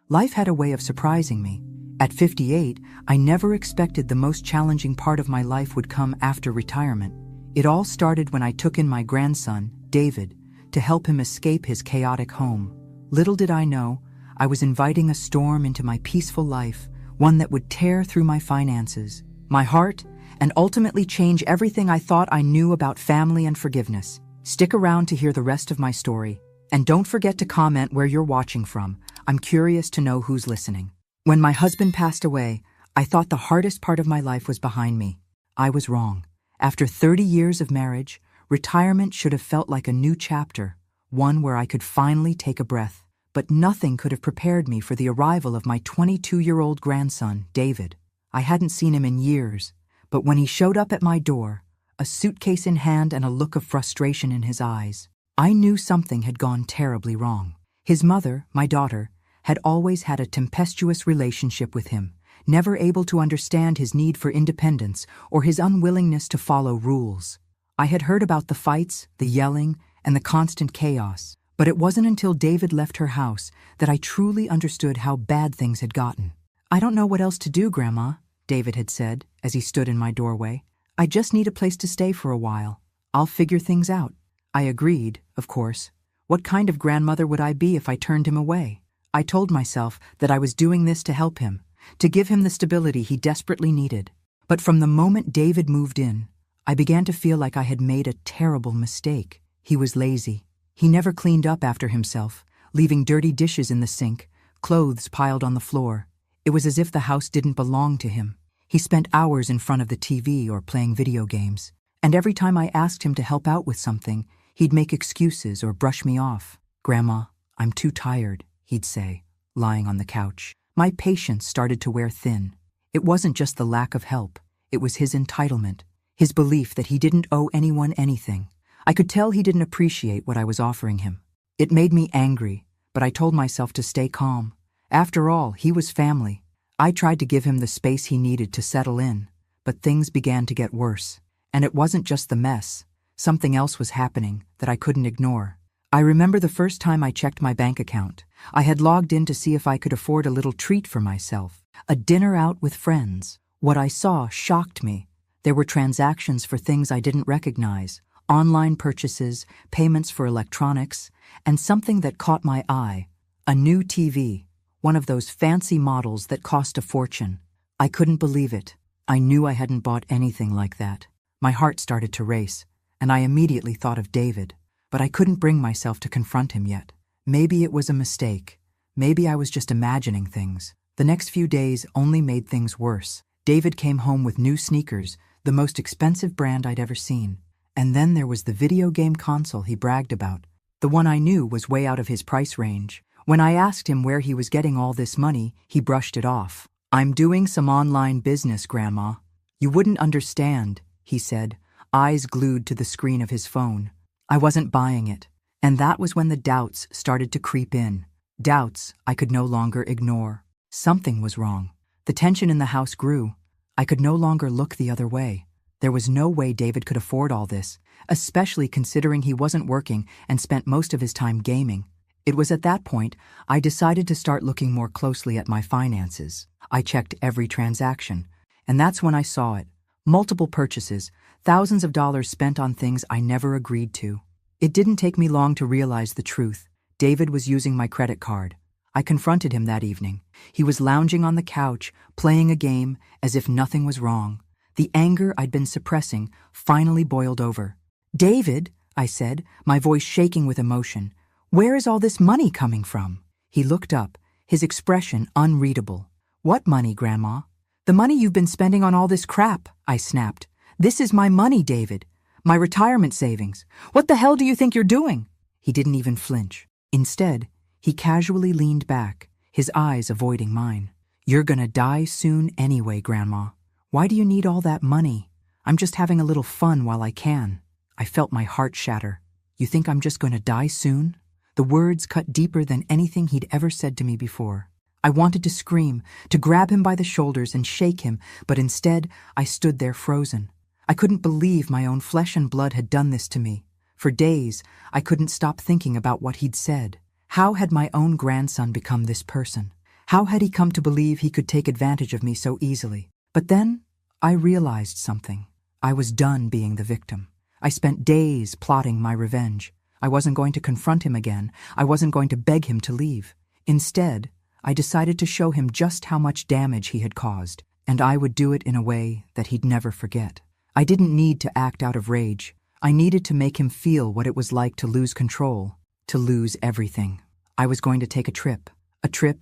Life had a way of surprising me. At 58, I never expected the most challenging part of my life would come after retirement. It all started when I took in my grandson, David, to help him escape his chaotic home. Little did I know, I was inviting a storm into my peaceful life, one that would tear through my finances, my heart, and ultimately change everything I thought I knew about family and forgiveness. Stick around to hear the rest of my story, and don't forget to comment where you're watching from. I'm curious to know who's listening. When my husband passed away, I thought the hardest part of my life was behind me. I was wrong. After 30 years of marriage, retirement should have felt like a new chapter, one where I could finally take a breath. But nothing could have prepared me for the arrival of my 22-year-old grandson, David. I hadn't seen him in years, but when he showed up at my door, a suitcase in hand and a look of frustration in his eyes, I knew something had gone terribly wrong. His mother, my daughter, had always had a tempestuous relationship with him, never able to understand his need for independence or his unwillingness to follow rules. I had heard about the fights, the yelling, and the constant chaos, but it wasn't until David left her house that I truly understood how bad things had gotten. "I don't know what else to do, Grandma," David had said as he stood in my doorway. "I just need a place to stay for a while. I'll figure things out." I agreed, of course. What kind of grandmother would I be if I turned him away? I told myself that I was doing this to help him, to give him the stability he desperately needed. But from the moment David moved in, I began to feel like I had made a terrible mistake. He was lazy. He never cleaned up after himself, leaving dirty dishes in the sink, clothes piled on the floor. It was as if the house didn't belong to him. He spent hours in front of the TV or playing video games, and every time I asked him to help out with something, he'd make excuses or brush me off. "Grandma, I'm too tired," he'd say, lying on the couch. My patience started to wear thin. It wasn't just the lack of help. It was his entitlement, his belief that he didn't owe anyone anything. I could tell he didn't appreciate what I was offering him. It made me angry, but I told myself to stay calm. After all, he was family. I tried to give him the space he needed to settle in, but things began to get worse. And it wasn't just the mess. Something else was happening that I couldn't ignore. I remember the first time I checked my bank account. I had logged in to see if I could afford a little treat for myself, a dinner out with friends. What I saw shocked me. There were transactions for things I didn't recognize, online purchases, payments for electronics, and something that caught my eye, a new TV, one of those fancy models that cost a fortune. I couldn't believe it. I knew I hadn't bought anything like that. My heart started to race, and I immediately thought of David. But I couldn't bring myself to confront him yet. Maybe it was a mistake. Maybe I was just imagining things. The next few days only made things worse. David came home with new sneakers, the most expensive brand I'd ever seen. And then there was the video game console he bragged about. The one I knew was way out of his price range. When I asked him where he was getting all this money, he brushed it off. "I'm doing some online business, Grandma." "You wouldn't understand," he said, eyes glued to the screen of his phone. I wasn't buying it, and that was when the doubts started to creep in. Doubts I could no longer ignore. Something was wrong. The tension in the house grew. I could no longer look the other way. There was no way David could afford all this, especially considering he wasn't working and spent most of his time gaming. It was at that point I decided to start looking more closely at my finances. I checked every transaction, and that's when I saw it. Multiple purchases, thousands of dollars spent on things I never agreed to. It didn't take me long to realize the truth. David was using my credit card. I confronted him that evening. He was lounging on the couch, playing a game as if nothing was wrong. The anger I'd been suppressing finally boiled over. "David," I said, my voice shaking with emotion, "where is all this money coming from?" He looked up, his expression unreadable. "What money, Grandma?" "The money you've been spending on all this crap," I snapped. "This is my money, David. My retirement savings. What the hell do you think you're doing?" He didn't even flinch. Instead, he casually leaned back, his eyes avoiding mine. "You're gonna die soon anyway, Grandma. Why do you need all that money? I'm just having a little fun while I can." I felt my heart shatter. "You think I'm just gonna die soon?" The words cut deeper than anything he'd ever said to me before. I wanted to scream, to grab him by the shoulders and shake him, but instead I stood there frozen. I couldn't believe my own flesh and blood had done this to me. For days, I couldn't stop thinking about what he'd said. How had my own grandson become this person? How had he come to believe he could take advantage of me so easily? But then, I realized something. I was done being the victim. I spent days plotting my revenge. I wasn't going to confront him again. I wasn't going to beg him to leave. Instead, I decided to show him just how much damage he had caused, and I would do it in a way that he'd never forget. I didn't need to act out of rage. I needed to make him feel what it was like to lose control, to lose everything. I was going to take a trip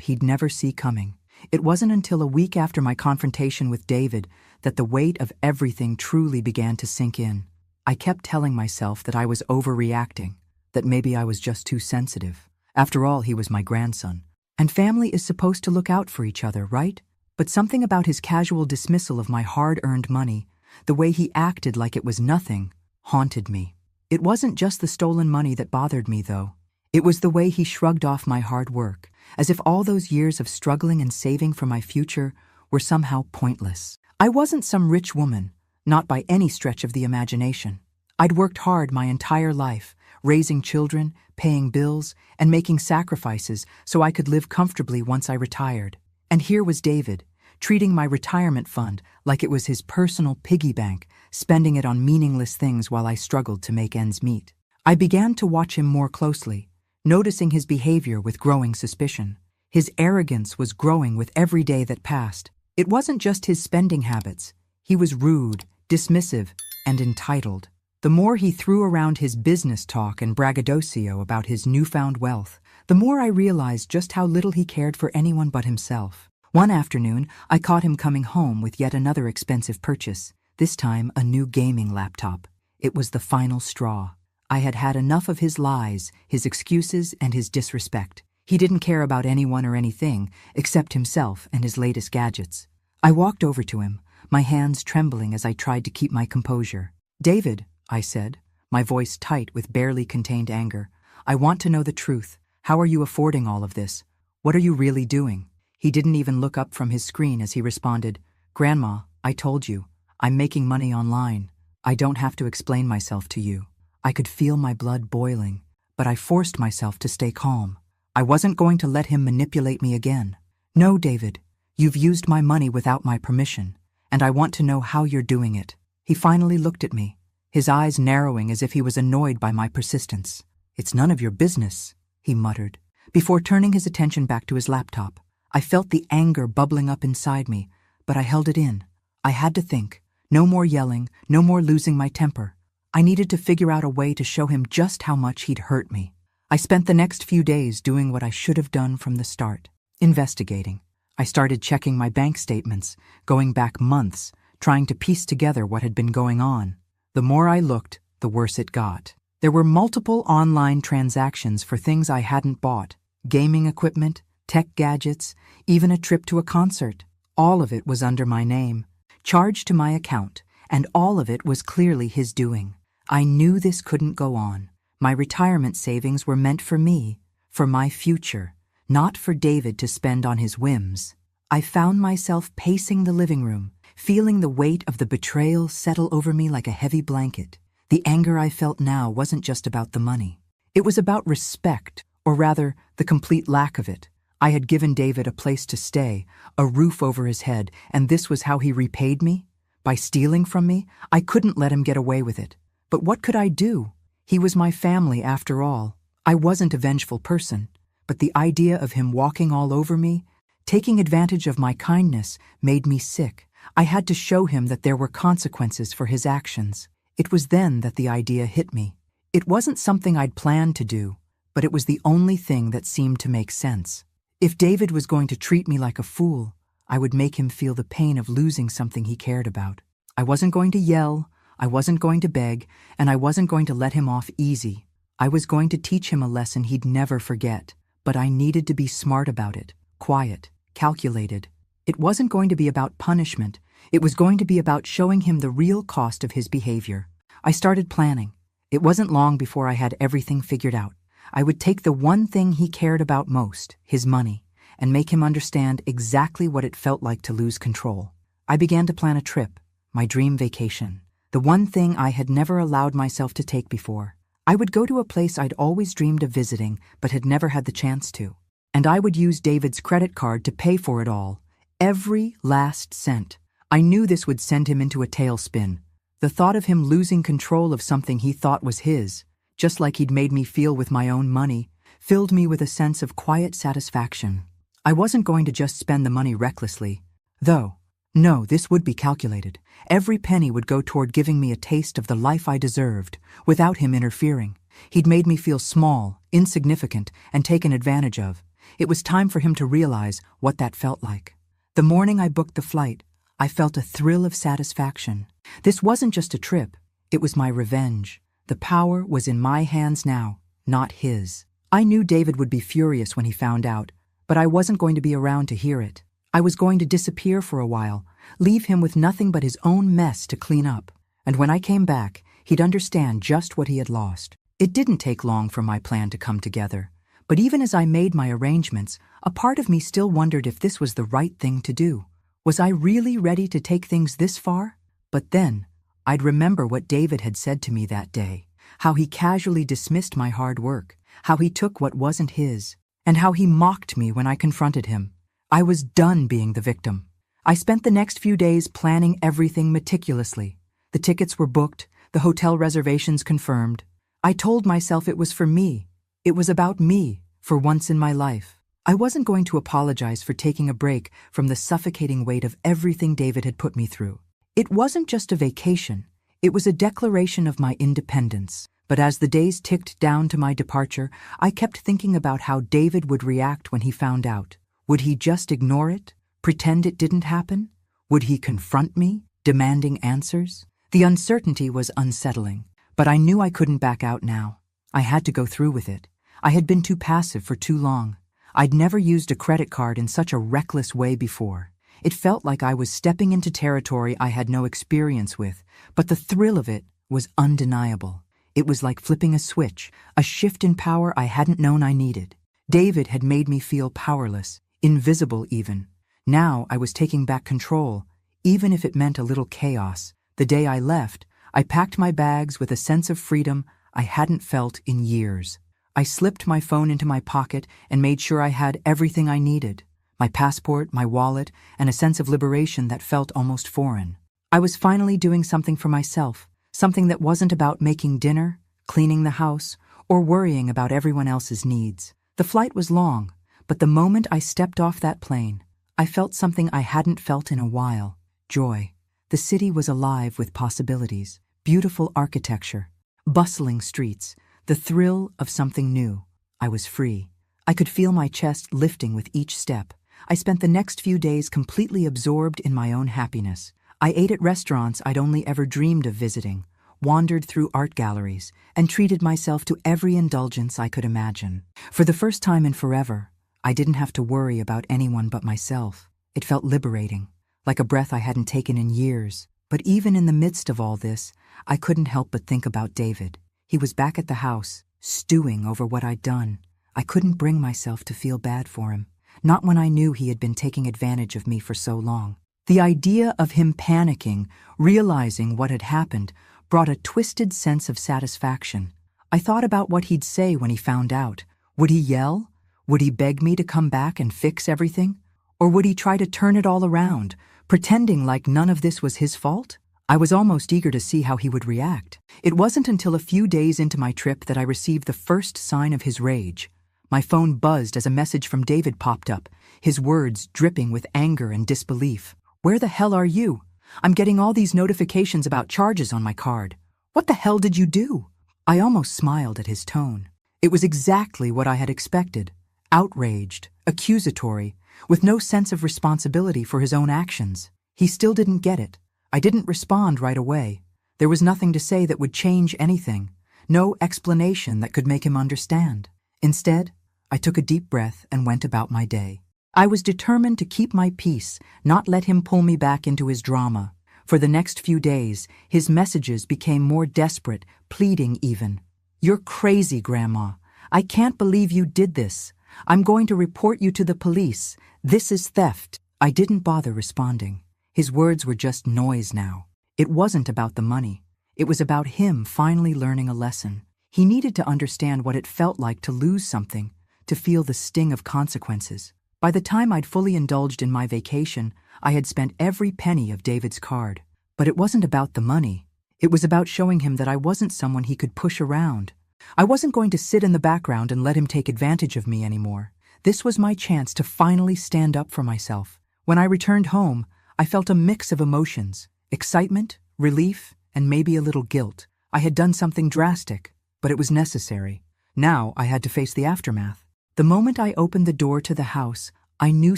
he'd never see coming. It wasn't until a week after my confrontation with David that the weight of everything truly began to sink in. I kept telling myself that I was overreacting, that maybe I was just too sensitive. After all, he was my grandson. And family is supposed to look out for each other, right? But something about his casual dismissal of my hard-earned money, the way he acted like it was nothing, haunted me. It wasn't just the stolen money that bothered me, though. It was the way he shrugged off my hard work, as if all those years of struggling and saving for my future were somehow pointless. I wasn't some rich woman, not by any stretch of the imagination. I'd worked hard my entire life, raising children, paying bills, and making sacrifices so I could live comfortably once I retired. And here was David, treating my retirement fund like it was his personal piggy bank, spending it on meaningless things while I struggled to make ends meet. I began to watch him more closely, noticing his behavior with growing suspicion. His arrogance was growing with every day that passed. It wasn't just his spending habits. He was rude, dismissive, and entitled. The more he threw around his business talk and braggadocio about his newfound wealth, the more I realized just how little he cared for anyone but himself. One afternoon, I caught him coming home with yet another expensive purchase, this time a new gaming laptop. It was the final straw. I had had enough of his lies, his excuses, and his disrespect. He didn't care about anyone or anything except himself and his latest gadgets. I walked over to him, my hands trembling as I tried to keep my composure. "David," I said, my voice tight with barely contained anger, "I want to know the truth. How are you affording all of this? What are you really doing?" He didn't even look up from his screen as he responded, "Grandma, I told you. I'm making money online. I don't have to explain myself to you." I could feel my blood boiling, but I forced myself to stay calm. I wasn't going to let him manipulate me again. "No, David, you've used my money without my permission, and I want to know how you're doing it." He finally looked at me, his eyes narrowing as if he was annoyed by my persistence. "It's none of your business," he muttered, before turning his attention back to his laptop. I felt the anger bubbling up inside me, but I held it in. I had to think. No more yelling, no more losing my temper. I needed to figure out a way to show him just how much he'd hurt me. I spent the next few days doing what I should have done from the start, investigating. I started checking my bank statements, going back months, trying to piece together what had been going on. The more I looked, the worse it got. There were multiple online transactions for things I hadn't bought, gaming equipment, tech gadgets, even a trip to a concert. All of it was under my name, charged to my account, and all of it was clearly his doing. I knew this couldn't go on. My retirement savings were meant for me, for my future, not for David to spend on his whims. I found myself pacing the living room, feeling the weight of the betrayal settle over me like a heavy blanket. The anger I felt now wasn't just about the money. It was about respect, or rather, the complete lack of it. I had given David a place to stay, a roof over his head, and this was how he repaid me? By stealing from me? I couldn't let him get away with it. But what could I do? He was my family after all. I wasn't a vengeful person, but the idea of him walking all over me, taking advantage of my kindness, made me sick. I had to show him that there were consequences for his actions. It was then that the idea hit me. It wasn't something I'd planned to do, but it was the only thing that seemed to make sense. If David was going to treat me like a fool, I would make him feel the pain of losing something he cared about. I wasn't going to yell, I wasn't going to beg, and I wasn't going to let him off easy. I was going to teach him a lesson he'd never forget, but I needed to be smart about it, quiet, calculated. It wasn't going to be about punishment. It was going to be about showing him the real cost of his behavior. I started planning. It wasn't long before I had everything figured out. I would take the one thing he cared about most, his money, and make him understand exactly what it felt like to lose control. I began to plan a trip, my dream vacation. The one thing I had never allowed myself to take before. I would go to a place I'd always dreamed of visiting, but had never had the chance to. and I would use David's credit card to pay for it all. Every last cent. I knew this would send him into a tailspin. The thought of him losing control of something he thought was his, just like he'd made me feel with my own money, filled me with a sense of quiet satisfaction. I wasn't going to just spend the money recklessly, though. No, this would be calculated. Every penny would go toward giving me a taste of the life I deserved, without him interfering. He'd made me feel small, insignificant, and taken advantage of. It was time for him to realize what that felt like. The morning I booked the flight, I felt a thrill of satisfaction. This wasn't just a trip, it was my revenge. The power was in my hands now, not his. I knew David would be furious when he found out, but I wasn't going to be around to hear it. I was going to disappear for a while, leave him with nothing but his own mess to clean up. And when I came back, he'd understand just what he had lost. It didn't take long for my plan to come together. But even as I made my arrangements, a part of me still wondered if this was the right thing to do. Was I really ready to take things this far? But then, I'd remember what David had said to me that day, how he casually dismissed my hard work, how he took what wasn't his, and how he mocked me when I confronted him. I was done being the victim. I spent the next few days planning everything meticulously. The tickets were booked, the hotel reservations confirmed. I told myself it was for me. It was about me, for once in my life. I wasn't going to apologize for taking a break from the suffocating weight of everything David had put me through. It wasn't just a vacation. It was a declaration of my independence. But as the days ticked down to my departure, I kept thinking about how David would react when he found out. Would he just ignore it? Pretend it didn't happen? Would he confront me, demanding answers? The uncertainty was unsettling, but I knew I couldn't back out now. I had to go through with it. I had been too passive for too long. I'd never used a credit card in such a reckless way before. It felt like I was stepping into territory I had no experience with, but the thrill of it was undeniable. It was like flipping a switch, a shift in power I hadn't known I needed. David had made me feel powerless, invisible even. Now I was taking back control, even if it meant a little chaos. The day I left, I packed my bags with a sense of freedom I hadn't felt in years. I slipped my phone into my pocket and made sure I had everything I needed. My passport, my wallet, and a sense of liberation that felt almost foreign. I was finally doing something for myself, something that wasn't about making dinner, cleaning the house, or worrying about everyone else's needs. The flight was long, but the moment I stepped off that plane, I felt something I hadn't felt in a while: joy. The city was alive with possibilities, beautiful architecture, bustling streets, the thrill of something new. I was free. I could feel my chest lifting with each step. I spent the next few days completely absorbed in my own happiness. I ate at restaurants I'd only ever dreamed of visiting, wandered through art galleries, and treated myself to every indulgence I could imagine. For the first time in forever, I didn't have to worry about anyone but myself. It felt liberating, like a breath I hadn't taken in years. But even in the midst of all this, I couldn't help but think about David. He was back at the house, stewing over what I'd done. I couldn't bring myself to feel bad for him, not when I knew he had been taking advantage of me for so long. The idea of him panicking, realizing what had happened, brought a twisted sense of satisfaction. I thought about what he'd say when he found out. Would he yell? Would he beg me to come back and fix everything? Or would he try to turn it all around, pretending like none of this was his fault? I was almost eager to see how he would react. It wasn't until a few days into my trip that I received the first sign of his rage. My phone buzzed as a message from David popped up, his words dripping with anger and disbelief. "Where the hell are you? I'm getting all these notifications about charges on my card. What the hell did you do?" I almost smiled at his tone. It was exactly what I had expected. Outraged, accusatory, with no sense of responsibility for his own actions. He still didn't get it. I didn't respond right away. There was nothing to say that would change anything, no explanation that could make him understand. Instead, I took a deep breath and went about my day. I was determined to keep my peace, not let him pull me back into his drama. For the next few days, his messages became more desperate, pleading even. "You're crazy, Grandma. I can't believe you did this. I'm going to report you to the police. This is theft." I didn't bother responding. His words were just noise now. It wasn't about the money. It was about him finally learning a lesson. He needed to understand what it felt like to lose something, to feel the sting of consequences. By the time I'd fully indulged in my vacation, I had spent every penny of David's card. But it wasn't about the money. It was about showing him that I wasn't someone he could push around. I wasn't going to sit in the background and let him take advantage of me anymore. This was my chance to finally stand up for myself. When I returned home, I felt a mix of emotions: excitement, relief, and maybe a little guilt. I had done something drastic, but it was necessary. Now I had to face the aftermath. The moment I opened the door to the house, I knew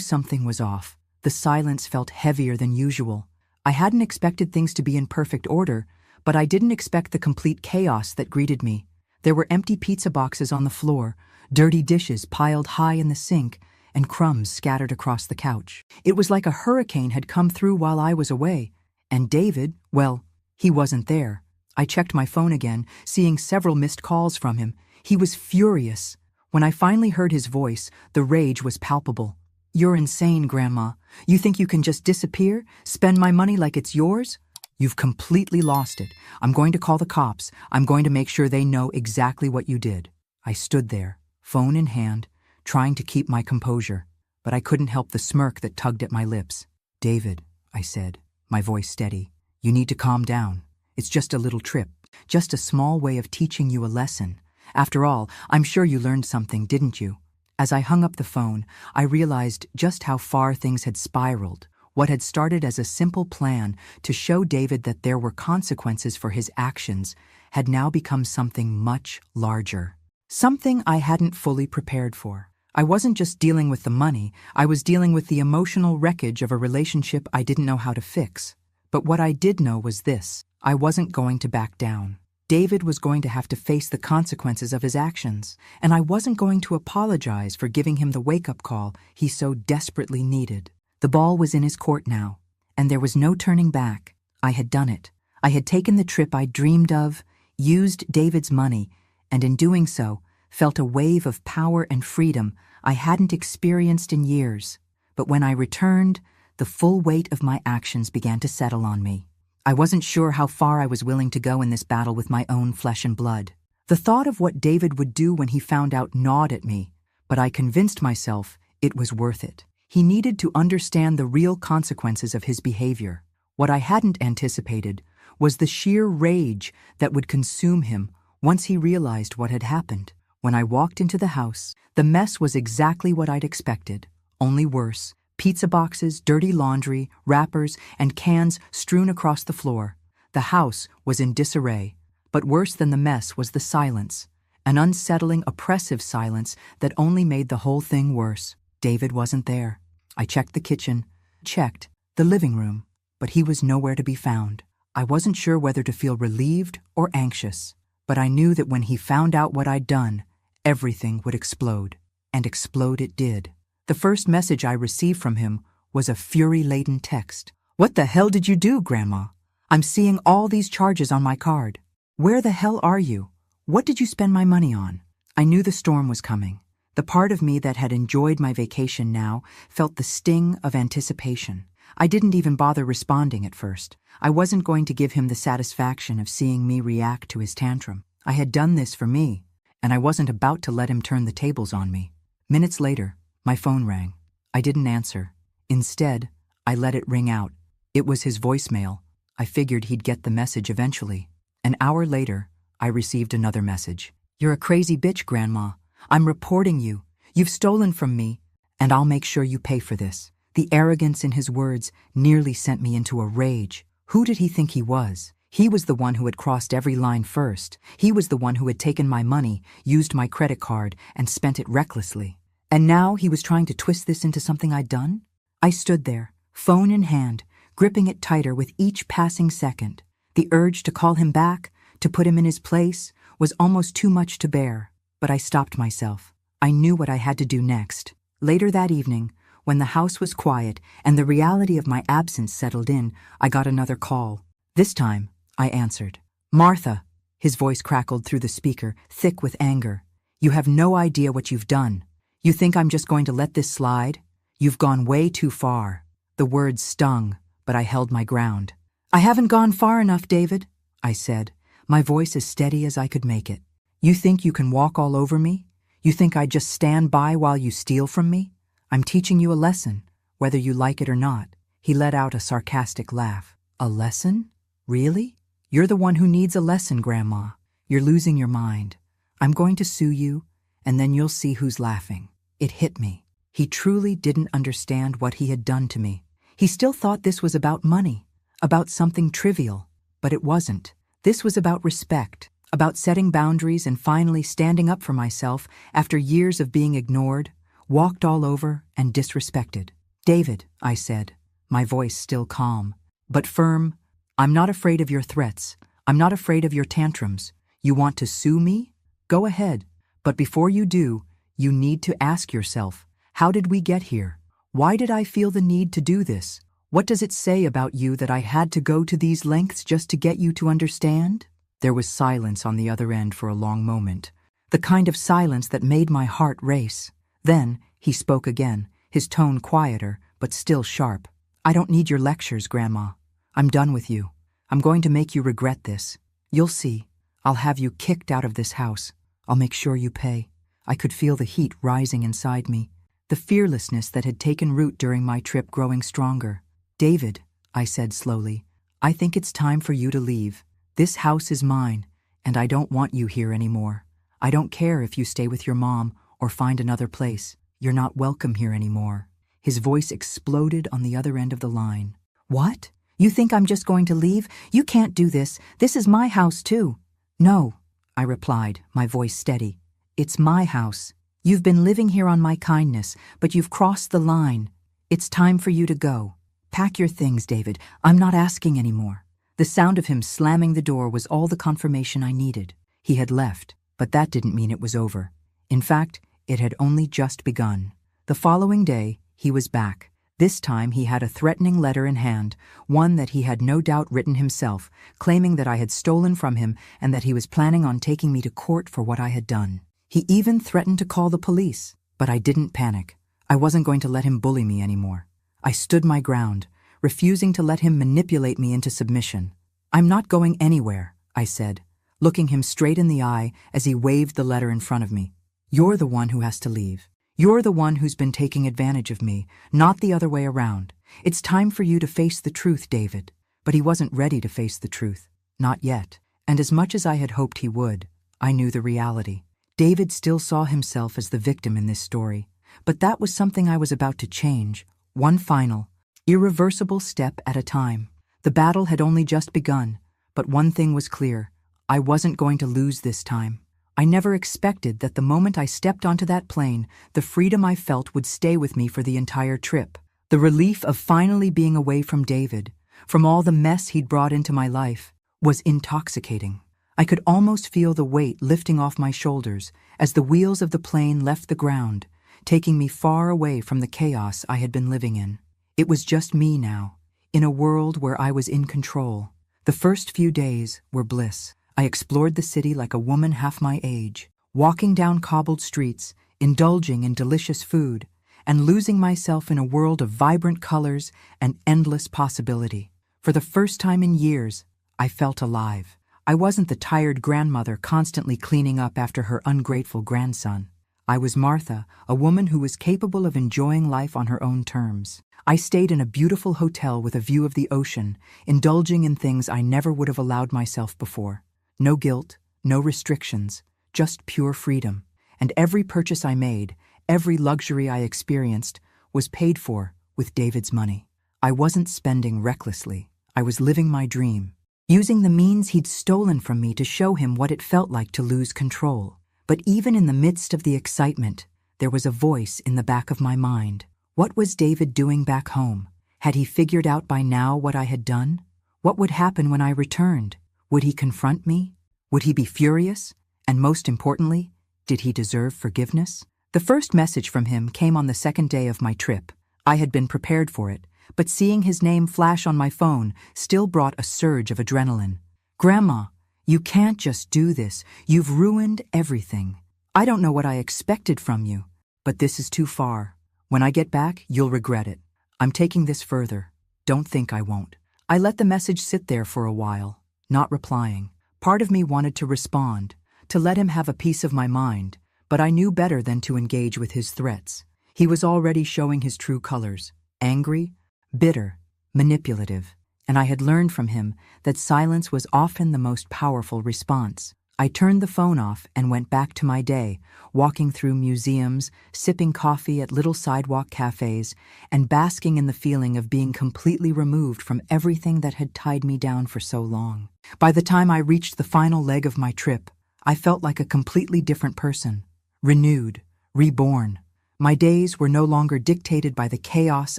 something was off. The silence felt heavier than usual. I hadn't expected things to be in perfect order, but I didn't expect the complete chaos that greeted me. There were empty pizza boxes on the floor, dirty dishes piled high in the sink, and crumbs scattered across the couch. It was like a hurricane had come through while I was away. And David, well, he wasn't there. I checked my phone again, seeing several missed calls from him. He was furious. When I finally heard his voice, the rage was palpable. "You're insane, Grandma. You think you can just disappear, spend my money like it's yours? You've completely lost it. I'm going to call the cops. I'm going to make sure they know exactly what you did." I stood there, phone in hand, trying to keep my composure, but I couldn't help the smirk that tugged at my lips. "David," I said, my voice steady, "you need to calm down. It's just a little trip, just a small way of teaching you a lesson. After all, I'm sure you learned something, didn't you?" As I hung up the phone, I realized just how far things had spiraled. What had started as a simple plan to show David that there were consequences for his actions had now become something much larger. Something I hadn't fully prepared for. I wasn't just dealing with the money, I was dealing with the emotional wreckage of a relationship I didn't know how to fix. But what I did know was this: I wasn't going to back down. David was going to have to face the consequences of his actions, and I wasn't going to apologize for giving him the wake-up call he so desperately needed. The ball was in his court now, and there was no turning back. I had done it. I had taken the trip I dreamed of, used David's money, and in doing so, felt a wave of power and freedom I hadn't experienced in years. But when I returned, the full weight of my actions began to settle on me. I wasn't sure how far I was willing to go in this battle with my own flesh and blood. The thought of what David would do when he found out gnawed at me, but I convinced myself it was worth it. He needed to understand the real consequences of his behavior. What I hadn't anticipated was the sheer rage that would consume him once he realized what had happened. When I walked into the house, the mess was exactly what I'd expected, only worse. Pizza boxes, dirty laundry, wrappers, and cans strewn across the floor. The house was in disarray, but worse than the mess was the silence, an unsettling, oppressive silence that only made the whole thing worse. David wasn't there. I checked the kitchen, checked the living room, but he was nowhere to be found. I wasn't sure whether to feel relieved or anxious, but I knew that when he found out what I'd done, everything would explode, and explode it did. The first message I received from him was a fury-laden text. "What the hell did you do, Grandma? I'm seeing all these charges on my card. Where the hell are you? What did you spend my money on?" I knew the storm was coming. The part of me that had enjoyed my vacation now felt the sting of anticipation. I didn't even bother responding at first. I wasn't going to give him the satisfaction of seeing me react to his tantrum. I had done this for me, and I wasn't about to let him turn the tables on me. Minutes later, my phone rang. I didn't answer. Instead, I let it ring out. It was his voicemail. I figured he'd get the message eventually. An hour later, I received another message. "You're a crazy bitch, Grandma. I'm reporting you. You've stolen from me, and I'll make sure you pay for this." The arrogance in his words nearly sent me into a rage. Who did he think he was? He was the one who had crossed every line first. He was the one who had taken my money, used my credit card, and spent it recklessly. And now he was trying to twist this into something I'd done? I stood there, phone in hand, gripping it tighter with each passing second. The urge to call him back, to put him in his place, was almost too much to bear. But I stopped myself. I knew what I had to do next. Later that evening, when the house was quiet and the reality of my absence settled in, I got another call. This time, I answered. "Martha," his voice crackled through the speaker, thick with anger. "You have no idea what you've done. You think I'm just going to let this slide? You've gone way too far." The words stung, but I held my ground. "I haven't gone far enough, David," I said, my voice as steady as I could make it. "You think you can walk all over me? You think I'd just stand by while you steal from me? I'm teaching you a lesson, whether you like it or not." He let out a sarcastic laugh. "A lesson? Really? You're the one who needs a lesson, Grandma. You're losing your mind. I'm going to sue you, and then you'll see who's laughing." It hit me. He truly didn't understand what he had done to me. He still thought this was about money, about something trivial, but it wasn't. This was about respect, about setting boundaries and finally standing up for myself after years of being ignored, walked all over, and disrespected. "David," I said, my voice still calm, but firm, "I'm not afraid of your threats. I'm not afraid of your tantrums. You want to sue me? Go ahead. But before you do, you need to ask yourself, how did we get here? Why did I feel the need to do this? What does it say about you that I had to go to these lengths just to get you to understand?" There was silence on the other end for a long moment, the kind of silence that made my heart race. Then he spoke again, his tone quieter, but still sharp. "I don't need your lectures, Grandma. I'm done with you. I'm going to make you regret this. You'll see. I'll have you kicked out of this house. I'll make sure you pay." I could feel the heat rising inside me, the fearlessness that had taken root during my trip growing stronger. "David," I said slowly, "I think it's time for you to leave. This house is mine, and I don't want you here anymore. I don't care if you stay with your mom or find another place. You're not welcome here anymore." His voice exploded on the other end of the line. "What? You think I'm just going to leave? You can't do this. This is my house too." "No," I replied, my voice steady. "It's my house. You've been living here on my kindness, but you've crossed the line. It's time for you to go. Pack your things, David. I'm not asking anymore." The sound of him slamming the door was all the confirmation I needed. He had left, but that didn't mean it was over. In fact, it had only just begun. The following day, he was back. This time he had a threatening letter in hand, one that he had no doubt written himself, claiming that I had stolen from him and that he was planning on taking me to court for what I had done. He even threatened to call the police, but I didn't panic. I wasn't going to let him bully me anymore. I stood my ground, refusing to let him manipulate me into submission. "I'm not going anywhere," I said, looking him straight in the eye as he waved the letter in front of me. "You're the one who has to leave. You're the one who's been taking advantage of me, not the other way around. It's time for you to face the truth, David." But he wasn't ready to face the truth. Not yet. And as much as I had hoped he would, I knew the reality. David still saw himself as the victim in this story. But that was something I was about to change. One final, irreversible step at a time. The battle had only just begun, but one thing was clear. I wasn't going to lose this time. I never expected that the moment I stepped onto that plane, the freedom I felt would stay with me for the entire trip. The relief of finally being away from David, from all the mess he'd brought into my life, was intoxicating. I could almost feel the weight lifting off my shoulders as the wheels of the plane left the ground, taking me far away from the chaos I had been living in. It was just me now, in a world where I was in control. The first few days were bliss. I explored the city like a woman half my age, walking down cobbled streets, indulging in delicious food, and losing myself in a world of vibrant colors and endless possibility. For the first time in years, I felt alive. I wasn't the tired grandmother constantly cleaning up after her ungrateful grandson. I was Martha, a woman who was capable of enjoying life on her own terms. I stayed in a beautiful hotel with a view of the ocean, indulging in things I never would have allowed myself before. No guilt, no restrictions, just pure freedom. And every purchase I made, every luxury I experienced, was paid for with David's money. I wasn't spending recklessly. I was living my dream, using the means he'd stolen from me to show him what it felt like to lose control. But even in the midst of the excitement, there was a voice in the back of my mind. What was David doing back home? Had he figured out by now what I had done? What would happen when I returned? Would he confront me? Would he be furious? And most importantly, did he deserve forgiveness? The first message from him came on the second day of my trip. I had been prepared for it, but seeing his name flash on my phone still brought a surge of adrenaline. "Grandma, you can't just do this. You've ruined everything. I don't know what I expected from you, but this is too far. When I get back, you'll regret it. I'm taking this further. Don't think I won't." I let the message sit there for a while, not replying. Part of me wanted to respond, to let him have a piece of my mind, But I knew better than to engage with his threats. He was already showing his true colors: angry, bitter, manipulative. And I had learned from him that silence was often the most powerful response. I turned the phone off and went back to my day, walking through museums, sipping coffee at little sidewalk cafes, and basking in the feeling of being completely removed from everything that had tied me down for so long. By the time I reached the final leg of my trip, I felt like a completely different person, renewed, reborn. My days were no longer dictated by the chaos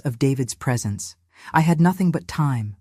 of David's presence. I had nothing but time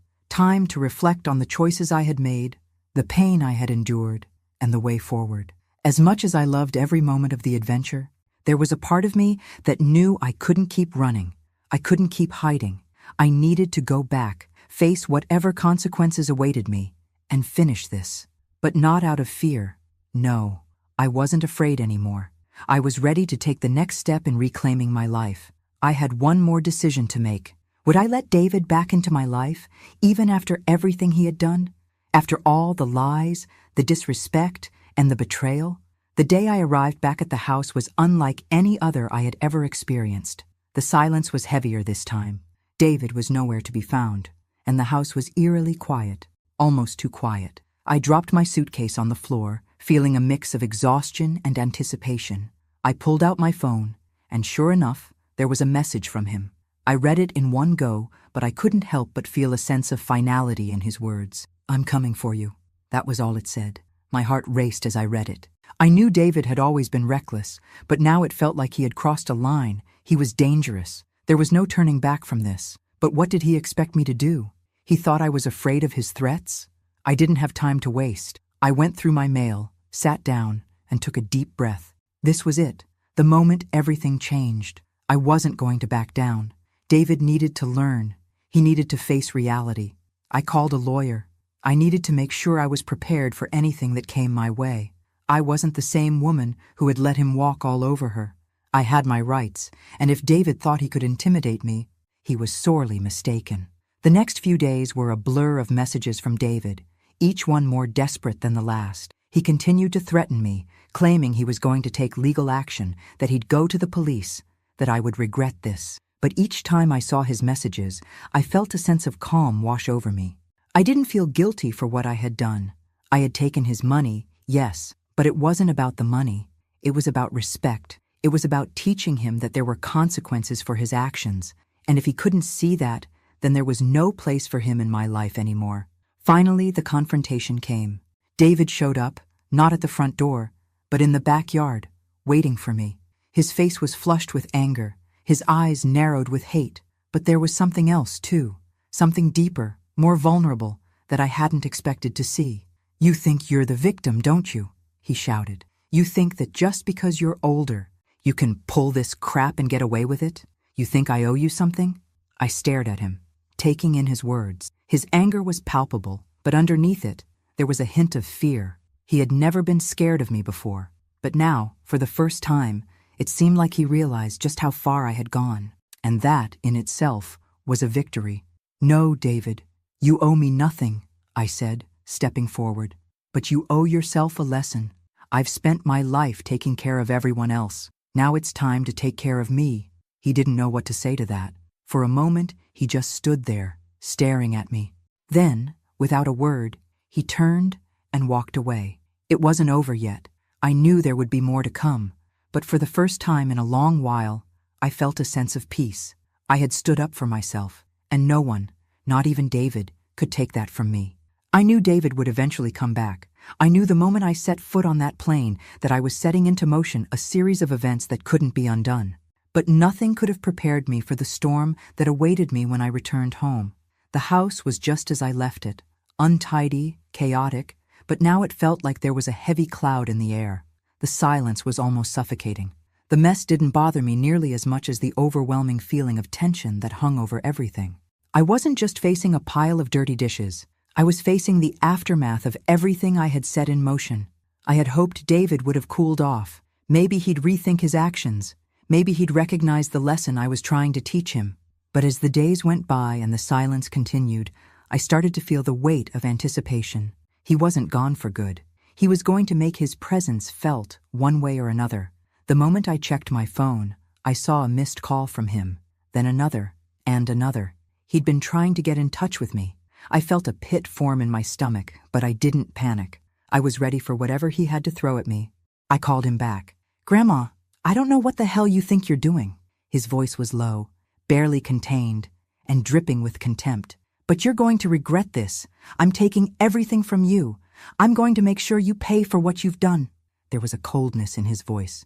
to reflect on the choices I had made, the pain I had endured, and the way forward. As much as I loved every moment of the adventure, there was a part of me that knew I couldn't keep running. I couldn't keep hiding. I needed to go back, face whatever consequences awaited me, and finish this. But not out of fear. No, I wasn't afraid anymore. I was ready to take the next step in reclaiming my life. I had one more decision to make. Would I let David back into my life, even after everything he had done? After all the lies, the disrespect, and the betrayal? The day I arrived back at the house was unlike any other I had ever experienced. The silence was heavier this time. David was nowhere to be found, and the house was eerily quiet, almost too quiet. I dropped my suitcase on the floor, feeling a mix of exhaustion and anticipation. I pulled out my phone, and sure enough, there was a message from him. I read it in one go, but I couldn't help but feel a sense of finality in his words. "I'm coming for you." That was all it said. My heart raced as I read it. I knew David had always been reckless, but now it felt like he had crossed a line. He was dangerous. There was no turning back from this. But what did he expect me to do? He thought I was afraid of his threats? I didn't have time to waste. I went through my mail, sat down, and took a deep breath. This was it. The moment everything changed. I wasn't going to back down. David needed to learn. He needed to face reality. I called a lawyer. I needed to make sure I was prepared for anything that came my way. I wasn't the same woman who had let him walk all over her. I had my rights, and if David thought he could intimidate me, he was sorely mistaken. The next few days were a blur of messages from David, each one more desperate than the last. He continued to threaten me, claiming he was going to take legal action, that he'd go to the police, that I would regret this. But each time I saw his messages, I felt a sense of calm wash over me. I didn't feel guilty for what I had done. I had taken his money, yes, but it wasn't about the money. It was about respect. It was about teaching him that there were consequences for his actions, and if he couldn't see that, then there was no place for him in my life anymore. Finally, the confrontation came. David showed up, not at the front door, but in the backyard, waiting for me. His face was flushed with anger, his eyes narrowed with hate, but there was something else, too, something deeper, more vulnerable, that I hadn't expected to see. "You think you're the victim, don't you?" he shouted. "You think that just because you're older, you can pull this crap and get away with it? You think I owe you something?" I stared at him, taking in his words. His anger was palpable, but underneath it, there was a hint of fear. He had never been scared of me before, but now, for the first time, it seemed like he realized just how far I had gone. And that, in itself, was a victory. "No, David, you owe me nothing," I said, stepping forward. "But you owe yourself a lesson. I've spent my life taking care of everyone else. Now it's time to take care of me." He didn't know what to say to that. For a moment, he just stood there, staring at me. Then, without a word, he turned and walked away. It wasn't over yet. I knew there would be more to come, but for the first time in a long while, I felt a sense of peace. I had stood up for myself, and no one, not even David, could take that from me. I knew David would eventually come back. I knew the moment I set foot on that plane that I was setting into motion a series of events that couldn't be undone. But nothing could have prepared me for the storm that awaited me when I returned home. The house was just as I left it, untidy, chaotic, but now it felt like there was a heavy cloud in the air. The silence was almost suffocating. The mess didn't bother me nearly as much as the overwhelming feeling of tension that hung over everything. I wasn't just facing a pile of dirty dishes. I was facing the aftermath of everything I had set in motion. I had hoped David would have cooled off. Maybe he'd rethink his actions. Maybe he'd recognize the lesson I was trying to teach him. But as the days went by and the silence continued, I started to feel the weight of anticipation. He wasn't gone for good. He was going to make his presence felt one way or another. The moment I checked my phone, I saw a missed call from him, then another, and another. He'd been trying to get in touch with me. I felt a pit form in my stomach, but I didn't panic. I was ready for whatever he had to throw at me. I called him back. "Grandma, I don't know what the hell you think you're doing." His voice was low, barely contained, and dripping with contempt. "But you're going to regret this. I'm taking everything from you. I'm going to make sure you pay for what you've done." There was a coldness in his voice,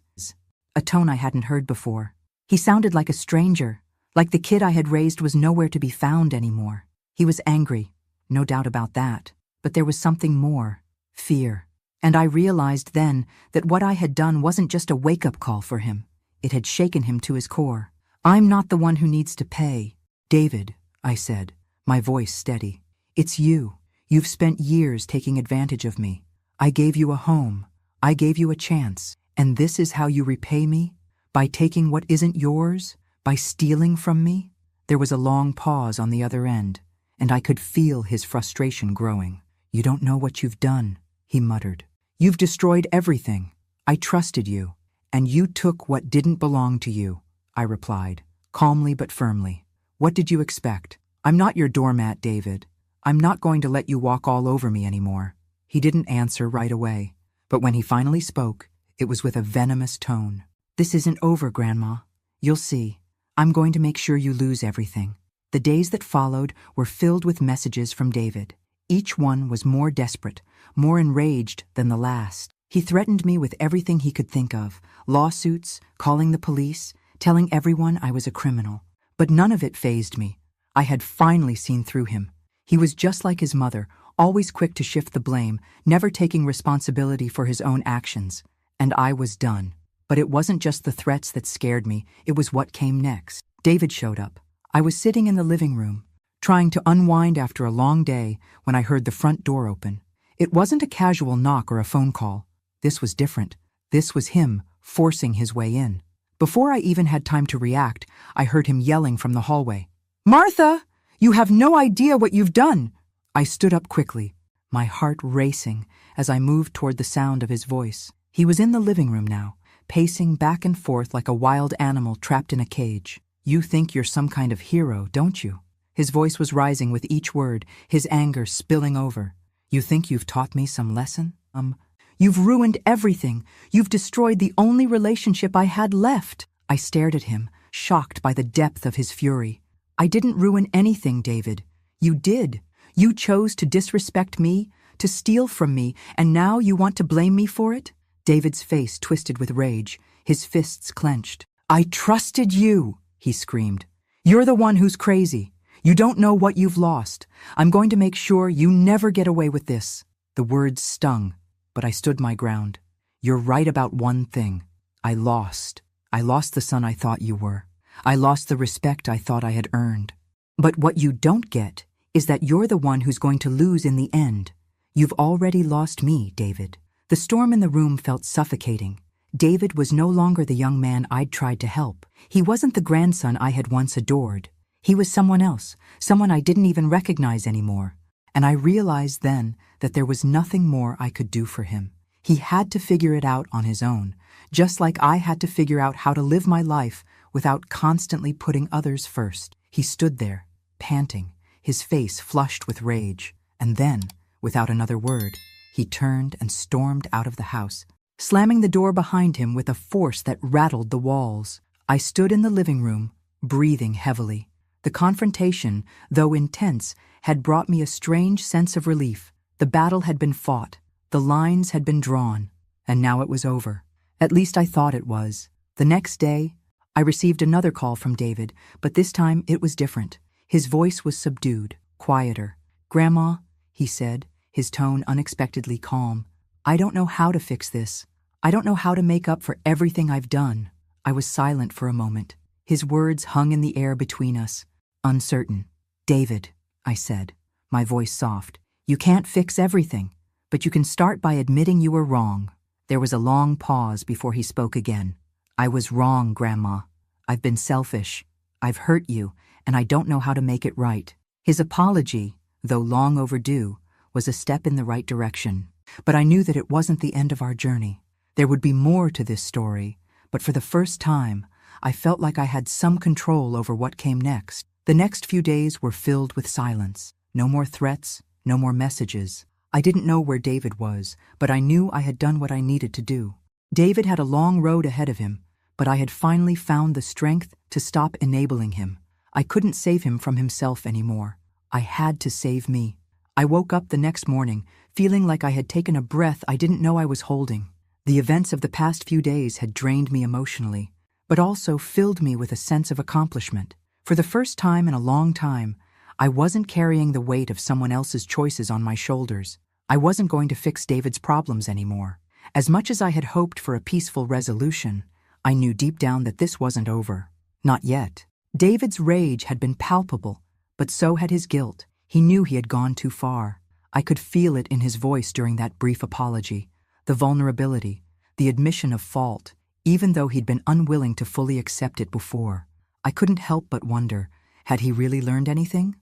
a tone I hadn't heard before. He sounded like a stranger, like the kid I had raised was nowhere to be found anymore. He was angry, no doubt about that, but there was something more, fear. And I realized then that what I had done wasn't just a wake-up call for him. It had shaken him to his core. "I'm not the one who needs to pay, David," I said, my voice steady. "It's you. You've spent years taking advantage of me. I gave you a home. I gave you a chance. And this is how you repay me? By taking what isn't yours? By stealing from me?" There was a long pause on the other end, and I could feel his frustration growing. "You don't know what you've done," he muttered. "You've destroyed everything. I trusted you, and you took what didn't belong to you," I replied, calmly but firmly. "What did you expect? I'm not your doormat, David. I'm not going to let you walk all over me anymore." He didn't answer right away, but when he finally spoke, it was with a venomous tone. "This isn't over, Grandma. You'll see. I'm going to make sure you lose everything." The days that followed were filled with messages from David. Each one was more desperate, more enraged than the last. He threatened me with everything he could think of: lawsuits, calling the police, telling everyone I was a criminal. But none of it fazed me. I had finally seen through him. He was just like his mother, always quick to shift the blame, never taking responsibility for his own actions. And I was done. But it wasn't just the threats that scared me, it was what came next. David showed up. I was sitting in the living room, trying to unwind after a long day, when I heard the front door open. It wasn't a casual knock or a phone call. This was different. This was him forcing his way in. Before I even had time to react, I heard him yelling from the hallway, "Martha, you have no idea what you've done!" I stood up quickly, my heart racing as I moved toward the sound of his voice. He was in the living room now, pacing back and forth like a wild animal trapped in a cage. "You think you're some kind of hero, don't you?" His voice was rising with each word, his anger spilling over. "You think you've taught me some lesson? You've ruined everything. You've destroyed the only relationship I had left." I stared at him, shocked by the depth of his fury. "I didn't ruin anything, David. You did. You chose to disrespect me, to steal from me, and now you want to blame me for it?" David's face twisted with rage, his fists clenched. "I trusted you," he screamed. "You're the one who's crazy. You don't know what you've lost. I'm going to make sure you never get away with this." The words stung, but I stood my ground. "You're right about one thing. I lost. I lost the son I thought you were. I lost the respect I thought I had earned. But what you don't get is that you're the one who's going to lose in the end. You've already lost me, David." The storm in the room felt suffocating. David was no longer the young man I'd tried to help. He wasn't the grandson I had once adored. He was someone else, someone I didn't even recognize anymore. And I realized then that there was nothing more I could do for him. He had to figure it out on his own, just like I had to figure out how to live my life without constantly putting others first. He stood there, panting, his face flushed with rage, and then, without another word, he turned and stormed out of the house, slamming the door behind him with a force that rattled the walls. I stood in the living room, breathing heavily. The confrontation, though intense, had brought me a strange sense of relief. The battle had been fought, the lines had been drawn, and now it was over. At least I thought it was. The next day, I received another call from David, but this time it was different. His voice was subdued, quieter. "Grandma," he said, his tone unexpectedly calm, "I don't know how to fix this. I don't know how to make up for everything I've done." I was silent for a moment. His words hung in the air between us, uncertain. "David," I said, my voice soft, "you can't fix everything, but you can start by admitting you were wrong." There was a long pause before he spoke again. "I was wrong, Grandma. I've been selfish. I've hurt you, and I don't know how to make it right." His apology, though long overdue, was a step in the right direction. But I knew that it wasn't the end of our journey. There would be more to this story, but for the first time, I felt like I had some control over what came next. The next few days were filled with silence. No more threats, no more messages. I didn't know where David was, but I knew I had done what I needed to do. David had a long road ahead of him, but I had finally found the strength to stop enabling him. I couldn't save him from himself anymore. I had to save me. I woke up the next morning, feeling like I had taken a breath I didn't know I was holding. The events of the past few days had drained me emotionally, but also filled me with a sense of accomplishment. For the first time in a long time, I wasn't carrying the weight of someone else's choices on my shoulders. I wasn't going to fix David's problems anymore. As much as I had hoped for a peaceful resolution, I knew deep down that this wasn't over. Not yet. David's rage had been palpable, but so had his guilt. He knew he had gone too far. I could feel it in his voice during that brief apology. The vulnerability, the admission of fault, even though he'd been unwilling to fully accept it before. I couldn't help but wonder, had he really learned anything?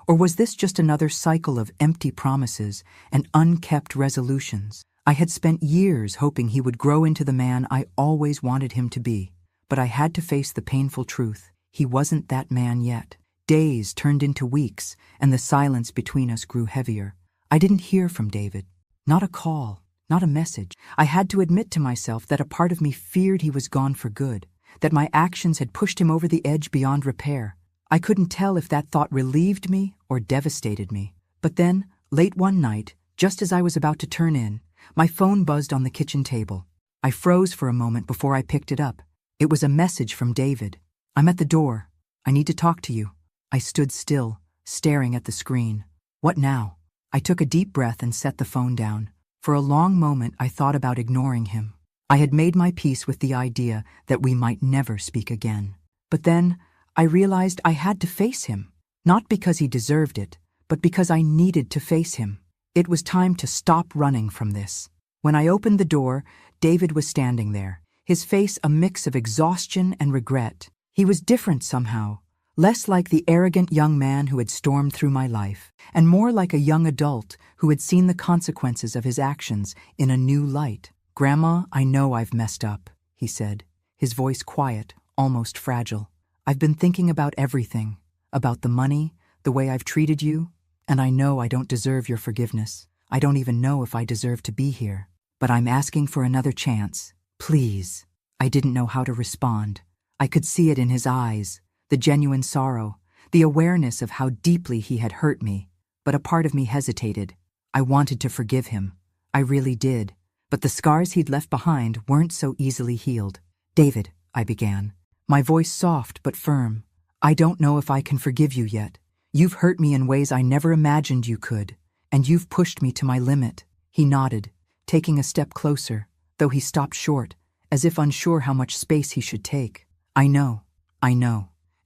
Or was this just another cycle of empty promises and unkept resolutions? I had spent years hoping he would grow into the man I always wanted him to be, but I had to face the painful truth. He wasn't that man yet. Days turned into weeks, and the silence between us grew heavier. I didn't hear from David. Not a call, not a message. I had to admit to myself that a part of me feared he was gone for good, that my actions had pushed him over the edge beyond repair. I couldn't tell if that thought relieved me or devastated me. But then, late one night, just as I was about to turn in, my phone buzzed on the kitchen table. I froze for a moment before I picked it up. It was a message from David. "I'm at the door. I need to talk to you." I stood still, staring at the screen. What now? I took a deep breath and set the phone down. For a long moment, I thought about ignoring him. I had made my peace with the idea that we might never speak again. But then, I realized I had to face him. Not because he deserved it, but because I needed to face him. It was time to stop running from this. When I opened the door, David was standing there, his face a mix of exhaustion and regret. He was different somehow, less like the arrogant young man who had stormed through my life, and more like a young adult who had seen the consequences of his actions in a new light. "Grandma, I know I've messed up," he said, his voice quiet, almost fragile. "I've been thinking about everything, about the money, the way I've treated you, and I know I don't deserve your forgiveness. I don't even know if I deserve to be here. But I'm asking for another chance. Please." I didn't know how to respond. I could see it in his eyes, the genuine sorrow, the awareness of how deeply he had hurt me. But a part of me hesitated. I wanted to forgive him. I really did. But the scars he'd left behind weren't so easily healed. "David," I began, my voice soft but firm, "I don't know if I can forgive you yet. You've hurt me in ways I never imagined you could, and you've pushed me to my limit." He nodded, taking a step closer, though he stopped short, as if unsure how much space he should take. I know,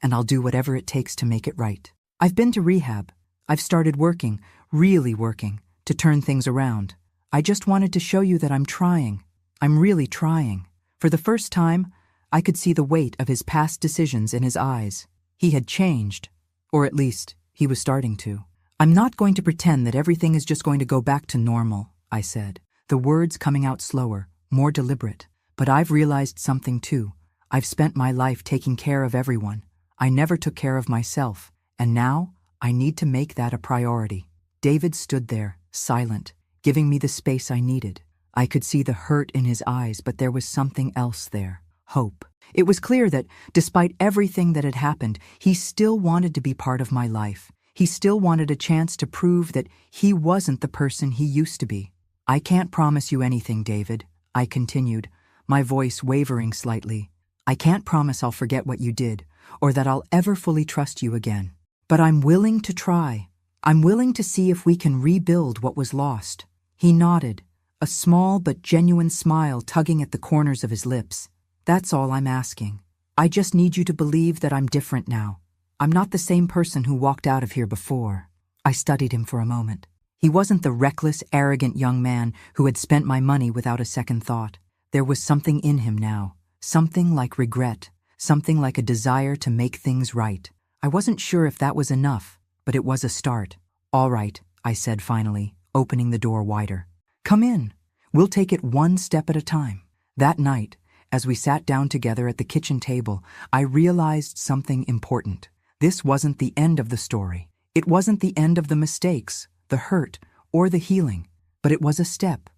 and I'll do whatever it takes to make it right. I've been to rehab. I've started working, really working, to turn things around. I just wanted to show you that I'm trying. I'm really trying." For the first time, I could see the weight of his past decisions in his eyes. He had changed, or at least, he was starting to. "I'm not going to pretend that everything is just going to go back to normal," I said, the words coming out slower, more deliberate. "But I've realized something too. I've spent my life taking care of everyone. I never took care of myself, and now I need to make that a priority." David stood there, silent, giving me the space I needed. I could see the hurt in his eyes, but there was something else there. Hope. It was clear that, despite everything that had happened, he still wanted to be part of my life. He still wanted a chance to prove that he wasn't the person he used to be. "I can't promise you anything, David," I continued, my voice wavering slightly. "I can't promise I'll forget what you did, or that I'll ever fully trust you again. But I'm willing to try. I'm willing to see if we can rebuild what was lost." He nodded, a small but genuine smile tugging at the corners of his lips. "That's all I'm asking. I just need you to believe that I'm different now. I'm not the same person who walked out of here before." I studied him for a moment. He wasn't the reckless, arrogant young man who had spent my money without a second thought. There was something in him now, something like regret, something like a desire to make things right. I wasn't sure if that was enough, but it was a start. "All right," I said finally, opening the door wider. "Come in. We'll take it one step at a time." That night, As we sat down together at the kitchen table, I realized something important. This wasn't the end of the story. It wasn't the end of the mistakes, the hurt, or the healing, but it was a step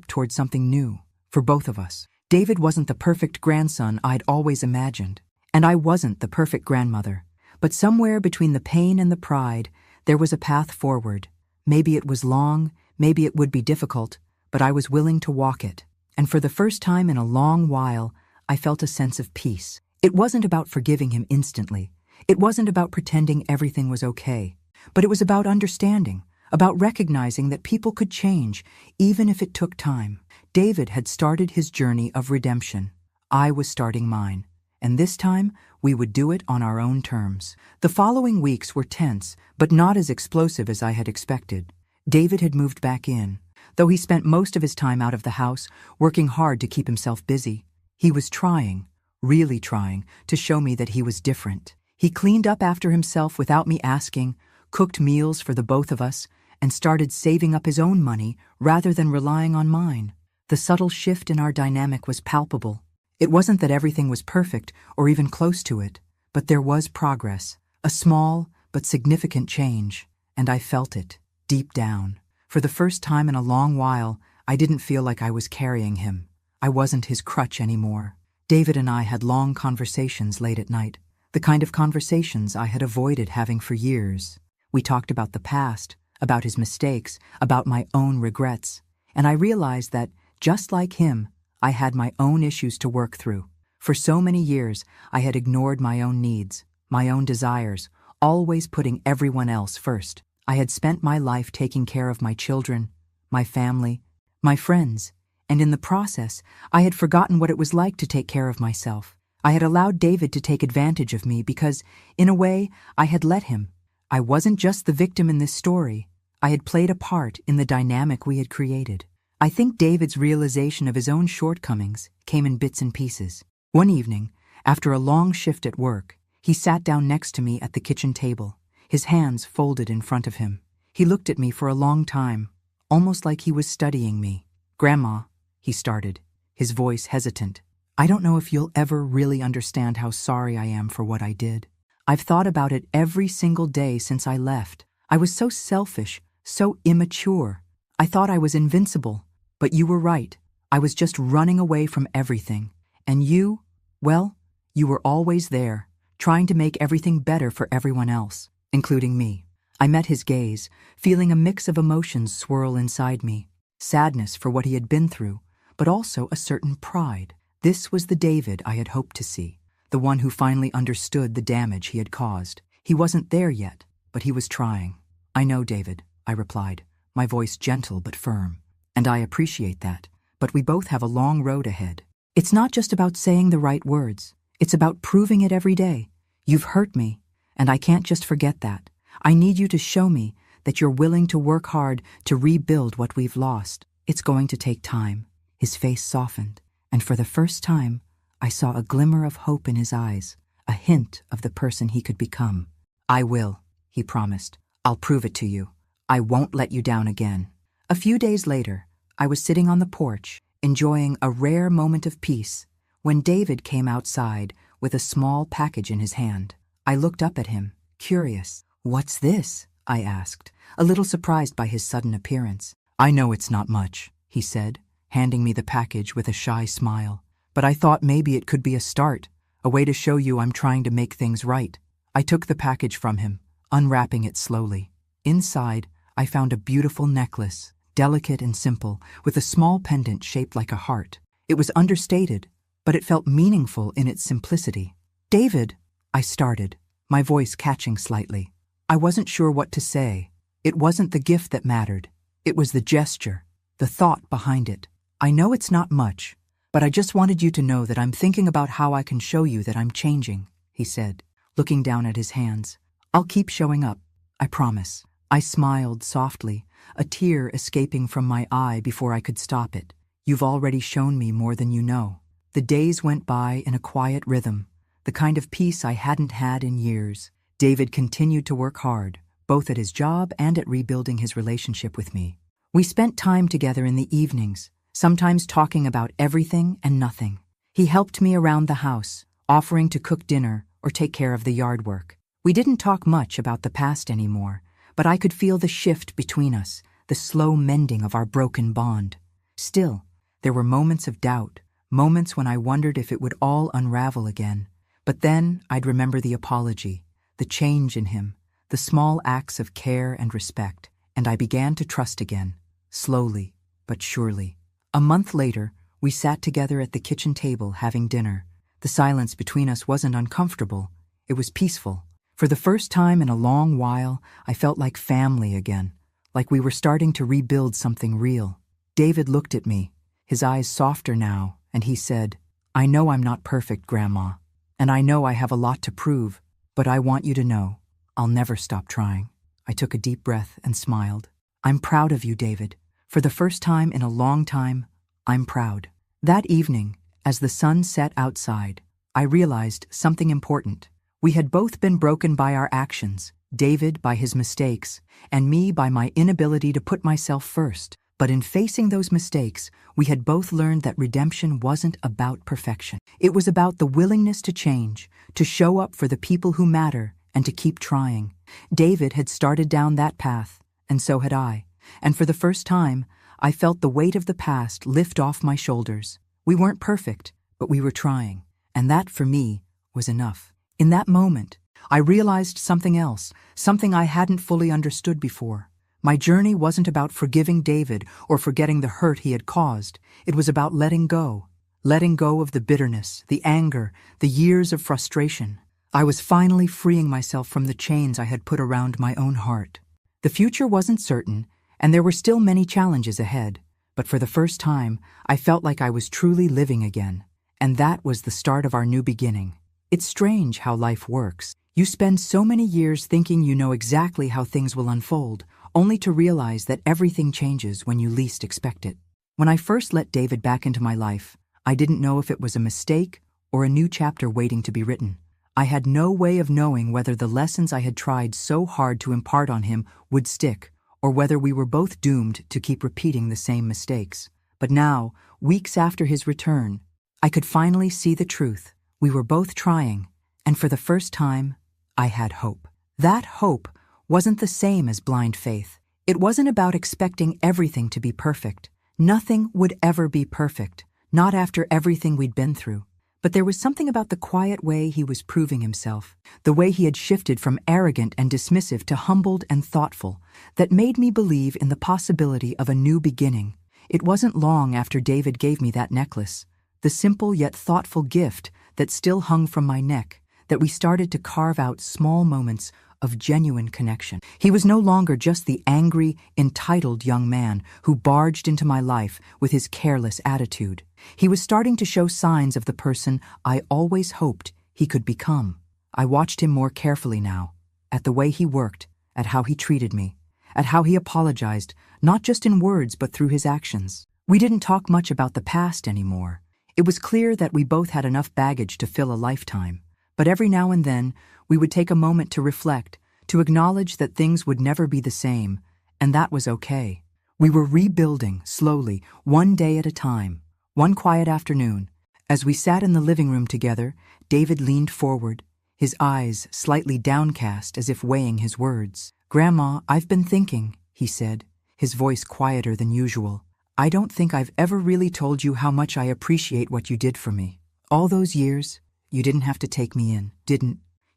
towards something new for both of us. David wasn't the perfect grandson I'd always imagined, and I wasn't the perfect grandmother. But somewhere between the pain and the pride, there was a path forward. Maybe it was long, maybe it would be difficult, but I was willing to walk it. And for the first time in a long while, I felt a sense of peace. It wasn't about forgiving him instantly. It wasn't about pretending everything was okay. But it was about understanding, about recognizing that people could change, even if it took time. David had started his journey of redemption. I was starting mine. And this time, we would do it on our own terms. The following weeks were tense, but not as explosive as I had expected. David had moved back in. Though he spent most of his time out of the house, working hard to keep himself busy, he was trying, really trying, to show me that he was different. He cleaned up after himself without me asking, cooked meals for the both of us, and started saving up his own money rather than relying on mine. The subtle shift in our dynamic was palpable. It wasn't that everything was perfect or even close to it, but there was progress, a small but significant change, and I felt it, deep down. For the first time in a long while, I didn't feel like I was carrying him. I wasn't his crutch anymore. David and I had long conversations late at night, the kind of conversations I had avoided having for years. We talked about the past, about his mistakes, about my own regrets, and I realized that, just like him, I had my own issues to work through. For so many years, I had ignored my own needs, my own desires, always putting everyone else first. I had spent my life taking care of my children, my family, my friends, and in the process, I had forgotten what it was like to take care of myself. I had allowed David to take advantage of me because, in a way, I had let him. I wasn't just the victim in this story. I had played a part in the dynamic we had created. I think David's realization of his own shortcomings came in bits and pieces. One evening, after a long shift at work, he sat down next to me at the kitchen table, his hands folded in front of him. He looked at me for a long time, almost like he was studying me. "Grandma," he started, his voice hesitant, "I don't know if you'll ever really understand how sorry I am for what I did. I've thought about it every single day since I left. I was so selfish, so immature. I thought I was invincible. But you were right. I was just running away from everything. And you, well, you were always there, trying to make everything better for everyone else, including me." I met his gaze, feeling a mix of emotions swirl inside me. Sadness for what he had been through, but also a certain pride. This was the David I had hoped to see, the one who finally understood the damage he had caused. He wasn't there yet, but he was trying. "I know, David," I replied, my voice gentle but firm. "And I appreciate that, but we both have a long road ahead. It's not just about saying the right words. It's about proving it every day. You've hurt me, and I can't just forget that. I need you to show me that you're willing to work hard to rebuild what we've lost. It's going to take time." His face softened, and for the first time, I saw a glimmer of hope in his eyes, a hint of the person he could become. "I will," he promised. "I'll prove it to you. I won't let you down again." A few days later, I was sitting on the porch, enjoying a rare moment of peace, when David came outside with a small package in his hand. I looked up at him, curious. "What's this?" I asked, a little surprised by his sudden appearance. "I know it's not much," he said, handing me the package with a shy smile. "But I thought maybe it could be a start, a way to show you I'm trying to make things right." I took the package from him, unwrapping it slowly. Inside, I found a beautiful necklace, delicate and simple, with a small pendant shaped like a heart. It was understated, but it felt meaningful in its simplicity. "David," I started, my voice catching slightly. I wasn't sure what to say. It wasn't the gift that mattered. It was the gesture, the thought behind it. "I know it's not much, but I just wanted you to know that I'm thinking about how I can show you that I'm changing," he said, looking down at his hands. "I'll keep showing up, I promise." I smiled softly, a tear escaping from my eye before I could stop it. "You've already shown me more than you know." The days went by in a quiet rhythm, the kind of peace I hadn't had in years. David continued to work hard, both at his job and at rebuilding his relationship with me. We spent time together in the evenings, sometimes talking about everything and nothing. He helped me around the house, offering to cook dinner or take care of the yard work. We didn't talk much about the past anymore, but I could feel the shift between us, the slow mending of our broken bond. Still, there were moments of doubt, moments when I wondered if it would all unravel again. But then I'd remember the apology, the change in him, the small acts of care and respect, and I began to trust again, slowly but surely. A month later, we sat together at the kitchen table having dinner. The silence between us wasn't uncomfortable, it was peaceful. For the first time in a long while, I felt like family again, like we were starting to rebuild something real. David looked at me, his eyes softer now, and he said, "I know I'm not perfect, Grandma, and I know I have a lot to prove, but I want you to know, I'll never stop trying." I took a deep breath and smiled. "I'm proud of you, David. For the first time in a long time, I'm proud." That evening, as the sun set outside, I realized something important. We had both been broken by our actions, David by his mistakes, and me by my inability to put myself first. But in facing those mistakes, we had both learned that redemption wasn't about perfection. It was about the willingness to change, to show up for the people who matter, and to keep trying. David had started down that path, and so had I. And for the first time, I felt the weight of the past lift off my shoulders. We weren't perfect, but we were trying. And that, for me, was enough. In that moment, I realized something else, something I hadn't fully understood before. My journey wasn't about forgiving David or forgetting the hurt he had caused. It was about letting go of the bitterness, the anger, the years of frustration. I was finally freeing myself from the chains I had put around my own heart. The future wasn't certain, and there were still many challenges ahead, but for the first time, I felt like I was truly living again. And that was the start of our new beginning. It's strange how life works. You spend so many years thinking you know exactly how things will unfold, only to realize that everything changes when you least expect it. When I first let David back into my life, I didn't know if it was a mistake or a new chapter waiting to be written. I had no way of knowing whether the lessons I had tried so hard to impart on him would stick, or whether we were both doomed to keep repeating the same mistakes. But now, weeks after his return, I could finally see the truth. We were both trying, and for the first time, I had hope. That hope wasn't the same as blind faith. It wasn't about expecting everything to be perfect. Nothing would ever be perfect, not after everything we'd been through. But there was something about the quiet way he was proving himself, the way he had shifted from arrogant and dismissive to humbled and thoughtful, that made me believe in the possibility of a new beginning. It wasn't long after David gave me that necklace, the simple yet thoughtful gift that still hung from my neck, that we started to carve out small moments of genuine connection. He was no longer just the angry, entitled young man who barged into my life with his careless attitude. He was starting to show signs of the person I always hoped he could become. I watched him more carefully now, at the way he worked, at how he treated me, at how he apologized, not just in words but through his actions. We didn't talk much about the past anymore. It was clear that we both had enough baggage to fill a lifetime. But every now and then, we would take a moment to reflect, to acknowledge that things would never be the same, and that was okay. We were rebuilding, slowly, one day at a time. One quiet afternoon, as we sat in the living room together, David leaned forward, his eyes slightly downcast as if weighing his words. "Grandma, I've been thinking," he said, his voice quieter than usual. "I don't think I've ever really told you how much I appreciate what you did for me. All those years, you didn't have to take me in,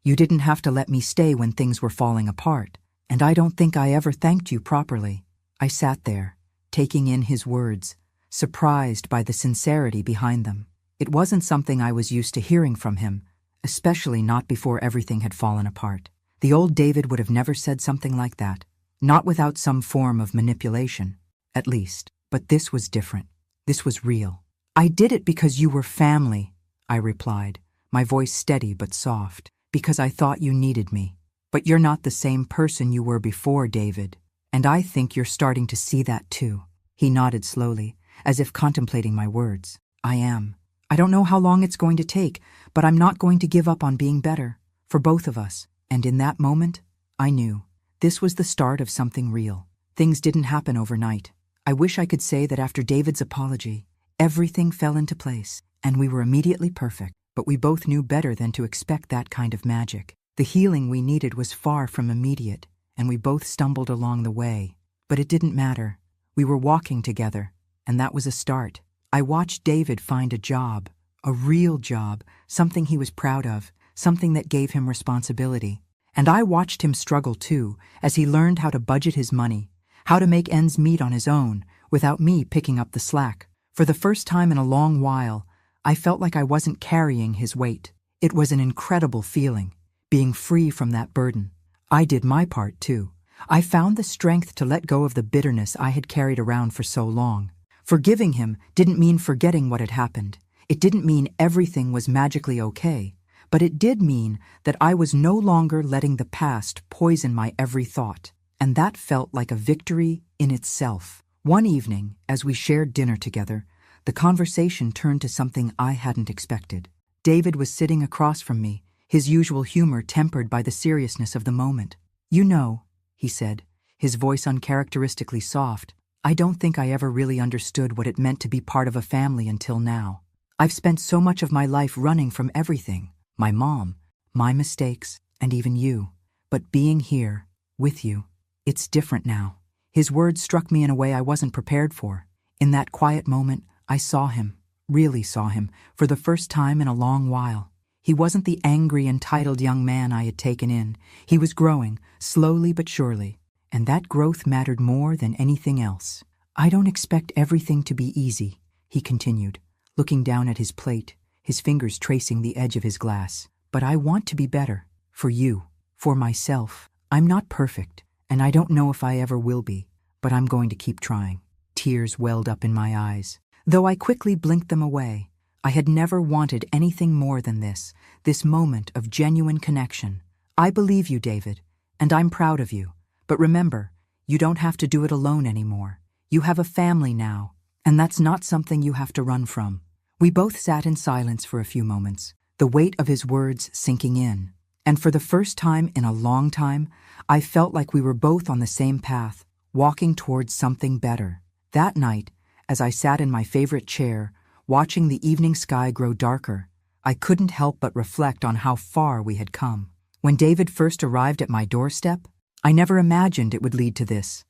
You didn't have to let me stay when things were falling apart, and I don't think I ever thanked you properly." I sat there, taking in his words, surprised by the sincerity behind them. It wasn't something I was used to hearing from him, especially not before everything had fallen apart. The old David would have never said something like that, not without some form of manipulation, at least. But this was different. This was real. "I did it because you were family," I replied, my voice steady but soft. "Because I thought you needed me. But you're not the same person you were before, David. And I think you're starting to see that too." He nodded slowly, as if contemplating my words. "I am. I don't know how long it's going to take, but I'm not going to give up on being better, for both of us." And in that moment, I knew. This was the start of something real. Things didn't happen overnight. I wish I could say that after David's apology, everything fell into place. and we were immediately perfect, but we both knew better than to expect that kind of magic. The healing we needed was far from immediate, and we both stumbled along the way. But it didn't matter. We were walking together, and that was a start. I watched David find a job, a real job, something he was proud of, something that gave him responsibility. And I watched him struggle too, as he learned how to budget his money, how to make ends meet on his own, without me picking up the slack. For the first time in a long while, I felt like I wasn't carrying his weight. It was an incredible feeling, being free from that burden. I did my part too. I found the strength to let go of the bitterness I had carried around for so long. Forgiving him didn't mean forgetting what had happened. It didn't mean everything was magically okay, but it did mean that I was no longer letting the past poison my every thought, and that felt like a victory in itself. One evening, as we shared dinner together, the conversation turned to something I hadn't expected. David was sitting across from me, his usual humor tempered by the seriousness of the moment. "You know," he said, his voice uncharacteristically soft, "I don't think I ever really understood what it meant to be part of a family until now. I've spent so much of my life running from everything, my mom, my mistakes, and even you. But being here, with you, it's different now." His words struck me in a way I wasn't prepared for. In that quiet moment, I saw him, really saw him, for the first time in a long while. He wasn't the angry, entitled young man I had taken in. He was growing, slowly but surely, and that growth mattered more than anything else. "I don't expect everything to be easy," he continued, looking down at his plate, his fingers tracing the edge of his glass. "But I want to be better, for you, for myself. I'm not perfect, and I don't know if I ever will be, but I'm going to keep trying." Tears welled up in my eyes, though I quickly blinked them away. I had never wanted anything more than this moment of genuine connection. "I believe you, David, and I'm proud of you. But remember, you don't have to do it alone anymore. You have a family now, and that's not something you have to run from." We both sat in silence for a few moments, the weight of his words sinking in. And for the first time in a long time, I felt like we were both on the same path, walking towards something better. That night, as I sat in my favorite chair, watching the evening sky grow darker, I couldn't help but reflect on how far we had come. When David first arrived at my doorstep, I never imagined it would lead to this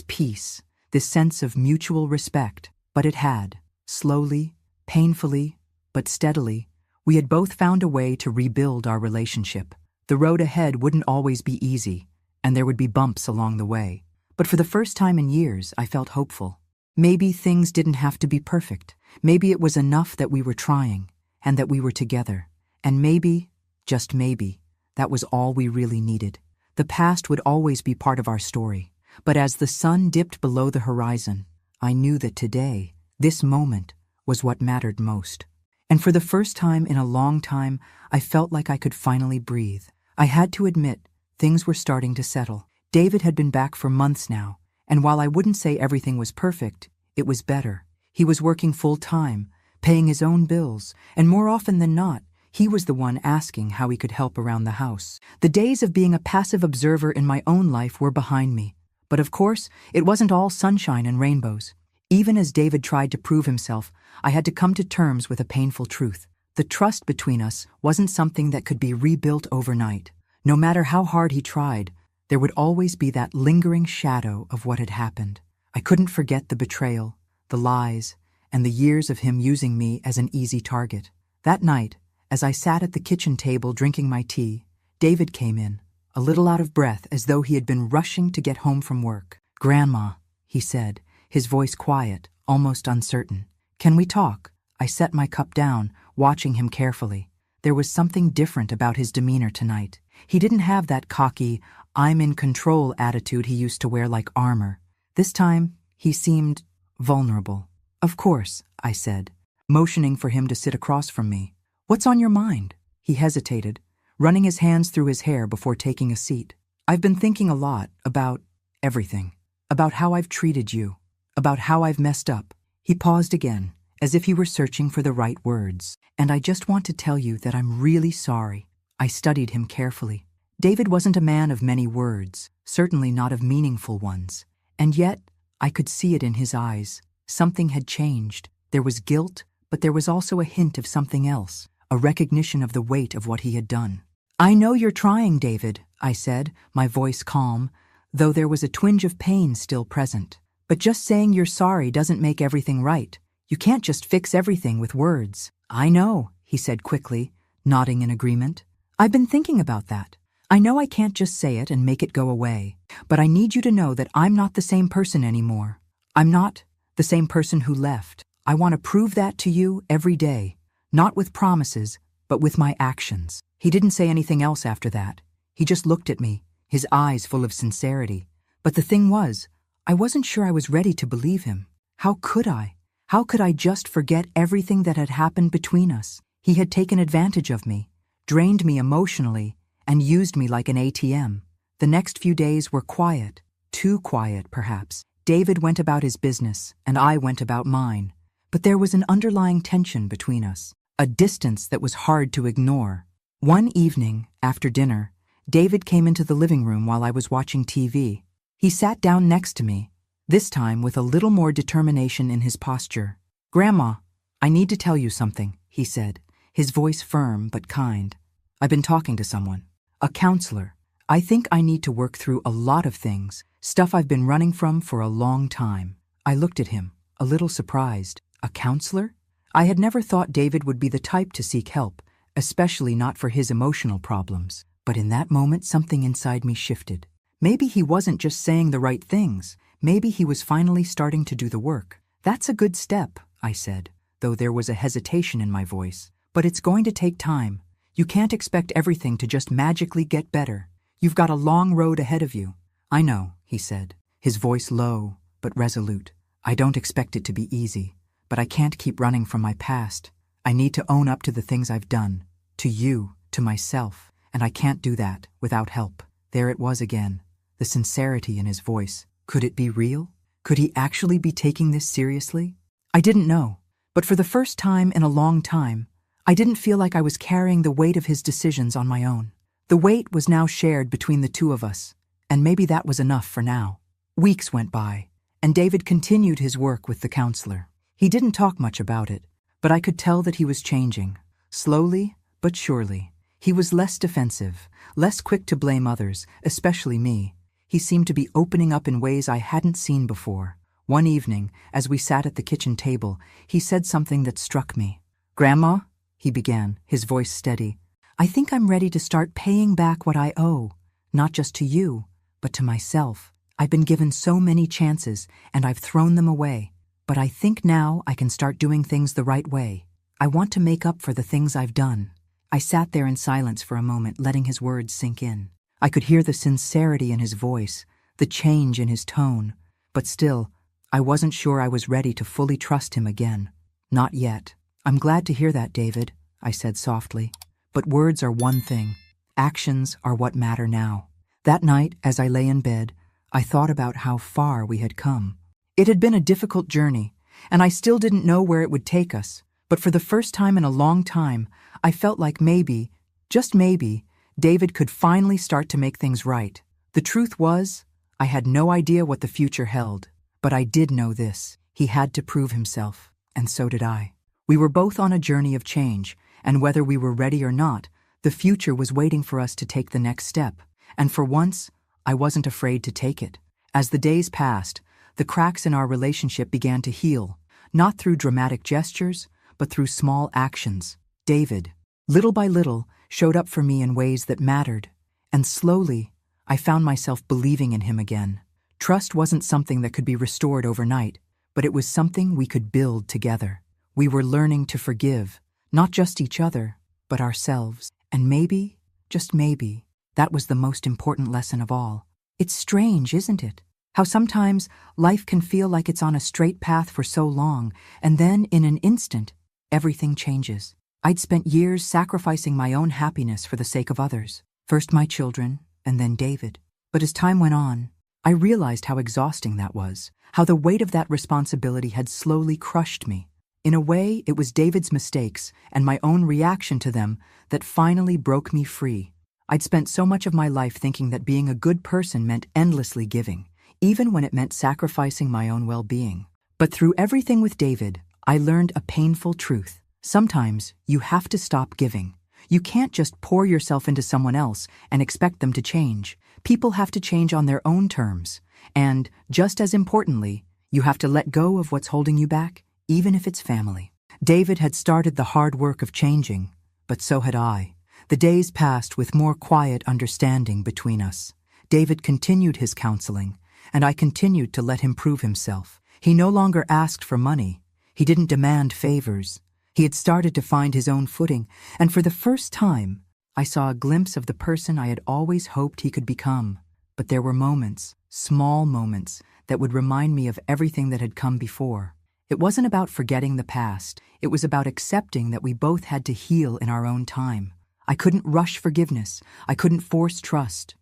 peace, this sense of mutual respect. But it had. Slowly, painfully, but steadily, we had both found a way to rebuild our relationship. The road ahead wouldn't always be easy, and there would be bumps along the way. But for the first time in years, I felt hopeful. Maybe things didn't have to be perfect. Maybe it was enough that we were trying, and that we were together. And maybe, just maybe, that was all we really needed. The past would always be part of our story. But as the sun dipped below the horizon, I knew that today, this moment, was what mattered most. And for the first time in a long time, I felt like I could finally breathe. I had to admit, things were starting to settle. David had been back for months now, and while I wouldn't say everything was perfect, it was better. He was working full-time, paying his own bills, and more often than not, he was the one asking how he could help around the house. The days of being a passive observer in my own life were behind me. But of course, it wasn't all sunshine and rainbows. Even as David tried to prove himself, I had to come to terms with a painful truth. The trust between us wasn't something that could be rebuilt overnight. No matter how hard he tried, there would always be that lingering shadow of what had happened. I couldn't forget the betrayal, the lies, and the years of him using me as an easy target. That night, as I sat at the kitchen table drinking my tea, David came in, a little out of breath as though he had been rushing to get home from work. "Grandma," he said, his voice quiet, almost uncertain. "Can we talk?" I set my cup down, watching him carefully. There was something different about his demeanor tonight. He didn't have that cocky, I'm in control attitude he used to wear like armor. This time, he seemed vulnerable. "Of course," I said, motioning for him to sit across from me. "What's on your mind?" He hesitated, running his hands through his hair before taking a seat. "I've been thinking a lot about everything, about how I've treated you, about how I've messed up." He paused again, as if he were searching for the right words. "And I just want to tell you that I'm really sorry." I studied him carefully. David wasn't a man of many words, certainly not of meaningful ones. And yet, I could see it in his eyes. Something had changed. There was guilt, but there was also a hint of something else, a recognition of the weight of what he had done. "I know you're trying, David," I said, my voice calm, though there was a twinge of pain still present. "But just saying you're sorry doesn't make everything right. You can't just fix everything with words." "I know," he said quickly, nodding in agreement. "I've been thinking about that. I know I can't just say it and make it go away, but I need you to know that I'm not the same person anymore. I'm not the same person who left. I want to prove that to you every day, not with promises, but with my actions." He didn't say anything else after that. He just looked at me, his eyes full of sincerity. But the thing was, I wasn't sure I was ready to believe him. How could I? How could I just forget everything that had happened between us? He had taken advantage of me, drained me emotionally, and used me like an ATM. The next few days were quiet, too quiet perhaps. David went about his business, and I went about mine. But there was an underlying tension between us, a distance that was hard to ignore. One evening, after dinner, David came into the living room while I was watching TV. He sat down next to me, this time with a little more determination in his posture. "Grandma, I need to tell you something," he said, his voice firm but kind. "I've been talking to someone, a counselor. I think I need to work through a lot of things, stuff I've been running from for a long time." I looked at him, a little surprised. A counselor? I had never thought David would be the type to seek help, especially not for his emotional problems. But in that moment, something inside me shifted. Maybe he wasn't just saying the right things. Maybe he was finally starting to do the work. "That's a good step," I said, though there was a hesitation in my voice. "But it's going to take time. You can't expect everything to just magically get better. You've got a long road ahead of you." "I know," he said, his voice low but resolute. "I don't expect it to be easy, but I can't keep running from my past. I need to own up to the things I've done, to you, to myself, and I can't do that without help." There it was again, the sincerity in his voice. Could it be real? Could he actually be taking this seriously? I didn't know, but for the first time in a long time, I didn't feel like I was carrying the weight of his decisions on my own. The weight was now shared between the two of us, and maybe that was enough for now. Weeks went by, and David continued his work with the counselor. He didn't talk much about it, but I could tell that he was changing, slowly but surely. He was less defensive, less quick to blame others, especially me. He seemed to be opening up in ways I hadn't seen before. One evening, as we sat at the kitchen table, he said something that struck me. "Grandma," he began, his voice steady, "I think I'm ready to start paying back what I owe, not just to you, but to myself. I've been given so many chances, and I've thrown them away. But I think now I can start doing things the right way. I want to make up for the things I've done." I sat there in silence for a moment, letting his words sink in. I could hear the sincerity in his voice, the change in his tone, but still, I wasn't sure I was ready to fully trust him again. "Not yet." "I'm glad to hear that, David," I said softly. "But words are one thing. Actions are what matter now." That night, as I lay in bed, I thought about how far we had come. It had been a difficult journey, and I still didn't know where it would take us. But for the first time in a long time, I felt like maybe, just maybe, David could finally start to make things right. The truth was, I had no idea what the future held. But I did know this. He had to prove himself, and so did I. We were both on a journey of change, and whether we were ready or not, the future was waiting for us to take the next step. And for once, I wasn't afraid to take it. As the days passed, the cracks in our relationship began to heal, not through dramatic gestures, but through small actions. David, little by little, showed up for me in ways that mattered, and slowly, I found myself believing in him again. Trust wasn't something that could be restored overnight, but it was something we could build together. We were learning to forgive, not just each other, but ourselves. And maybe, just maybe, that was the most important lesson of all. It's strange, isn't it? How sometimes life can feel like it's on a straight path for so long, and then in an instant, everything changes. I'd spent years sacrificing my own happiness for the sake of others. First my children, and then David. But as time went on, I realized how exhausting that was, how the weight of that responsibility had slowly crushed me. In a way, it was David's mistakes and my own reaction to them that finally broke me free. I'd spent so much of my life thinking that being a good person meant endlessly giving, even when it meant sacrificing my own well-being. But through everything with David, I learned a painful truth. Sometimes you have to stop giving. You can't just pour yourself into someone else and expect them to change. People have to change on their own terms. And, just as importantly, you have to let go of what's holding you back, even if it's family. David had started the hard work of changing, but so had I. The days passed with more quiet understanding between us. David continued his counseling, and I continued to let him prove himself. He no longer asked for money. He didn't demand favors. He had started to find his own footing, and for the first time, I saw a glimpse of the person I had always hoped he could become. But there were moments, small moments, that would remind me of everything that had come before. It wasn't about forgetting the past. It was about accepting that we both had to heal in our own time. I couldn't rush forgiveness. I couldn't force trust.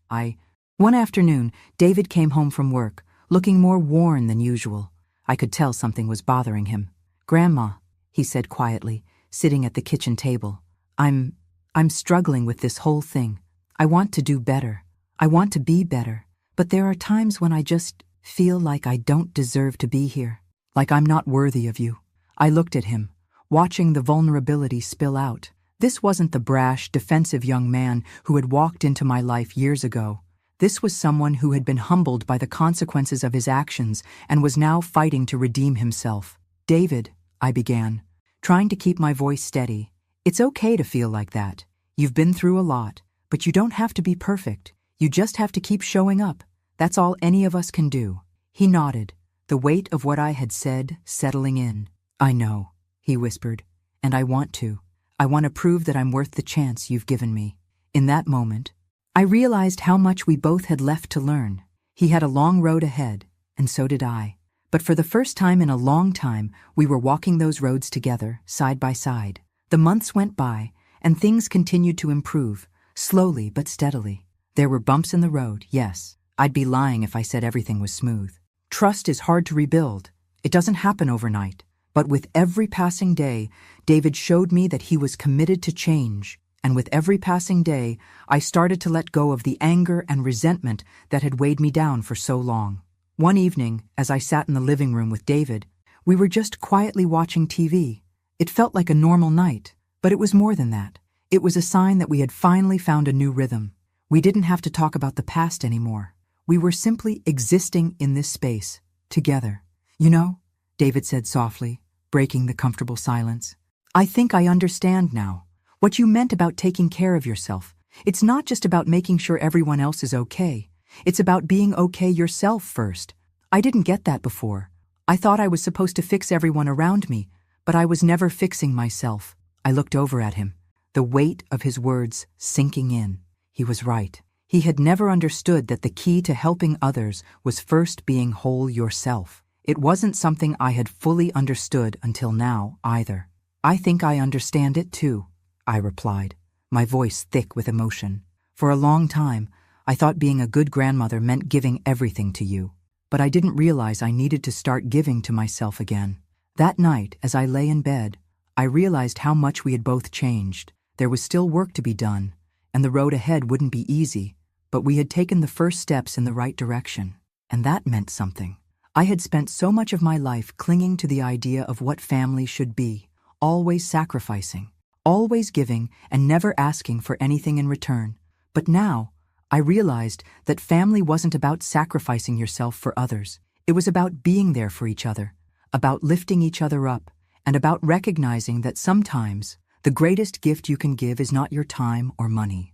One afternoon, David came home from work, looking more worn than usual. I could tell something was bothering him. "Grandma," he said quietly, sitting at the kitchen table, I'm struggling with this whole thing. I want to do better. I want to be better. But there are times when I just feel like I don't deserve to be here. Like I'm not worthy of you." I looked at him, watching the vulnerability spill out. This wasn't the brash, defensive young man who had walked into my life years ago. This was someone who had been humbled by the consequences of his actions and was now fighting to redeem himself. "David," I began, trying to keep my voice steady. "It's okay to feel like that. You've been through a lot, but you don't have to be perfect. You just have to keep showing up. That's all any of us can do." He nodded, the weight of what I had said settling in. "I know," he whispered, "and I want to. I want to prove that I'm worth the chance you've given me." In that moment, I realized how much we both had left to learn. He had a long road ahead, and so did I. But for the first time in a long time, we were walking those roads together, side by side. The months went by, and things continued to improve, slowly but steadily. There were bumps in the road, yes. I'd be lying if I said everything was smooth. Trust is hard to rebuild. It doesn't happen overnight. But with every passing day, David showed me that he was committed to change. And with every passing day, I started to let go of the anger and resentment that had weighed me down for so long. One evening, as I sat in the living room with David, we were just quietly watching TV. It felt like a normal night, but it was more than that. It was a sign that we had finally found a new rhythm. We didn't have to talk about the past anymore. We were simply existing in this space, together. "You know," David said softly, breaking the comfortable silence, "I think I understand now. What you meant about taking care of yourself. It's not just about making sure everyone else is okay. It's about being okay yourself first. I didn't get that before. I thought I was supposed to fix everyone around me, but I was never fixing myself." I looked over at him, the weight of his words sinking in. He was right. He had never understood that the key to helping others was first being whole yourself. It wasn't something I had fully understood until now, either. "I think I understand it too," I replied, my voice thick with emotion. "For a long time, I thought being a good grandmother meant giving everything to you. But I didn't realize I needed to start giving to myself again." That night, as I lay in bed, I realized how much we had both changed. There was still work to be done, and the road ahead wouldn't be easy, but we had taken the first steps in the right direction, and that meant something. I had spent so much of my life clinging to the idea of what family should be, always sacrificing, always giving, and never asking for anything in return. But now, I realized that family wasn't about sacrificing yourself for others. It was about being there for each other, about lifting each other up, and about recognizing that sometimes the greatest gift you can give is not your time or money,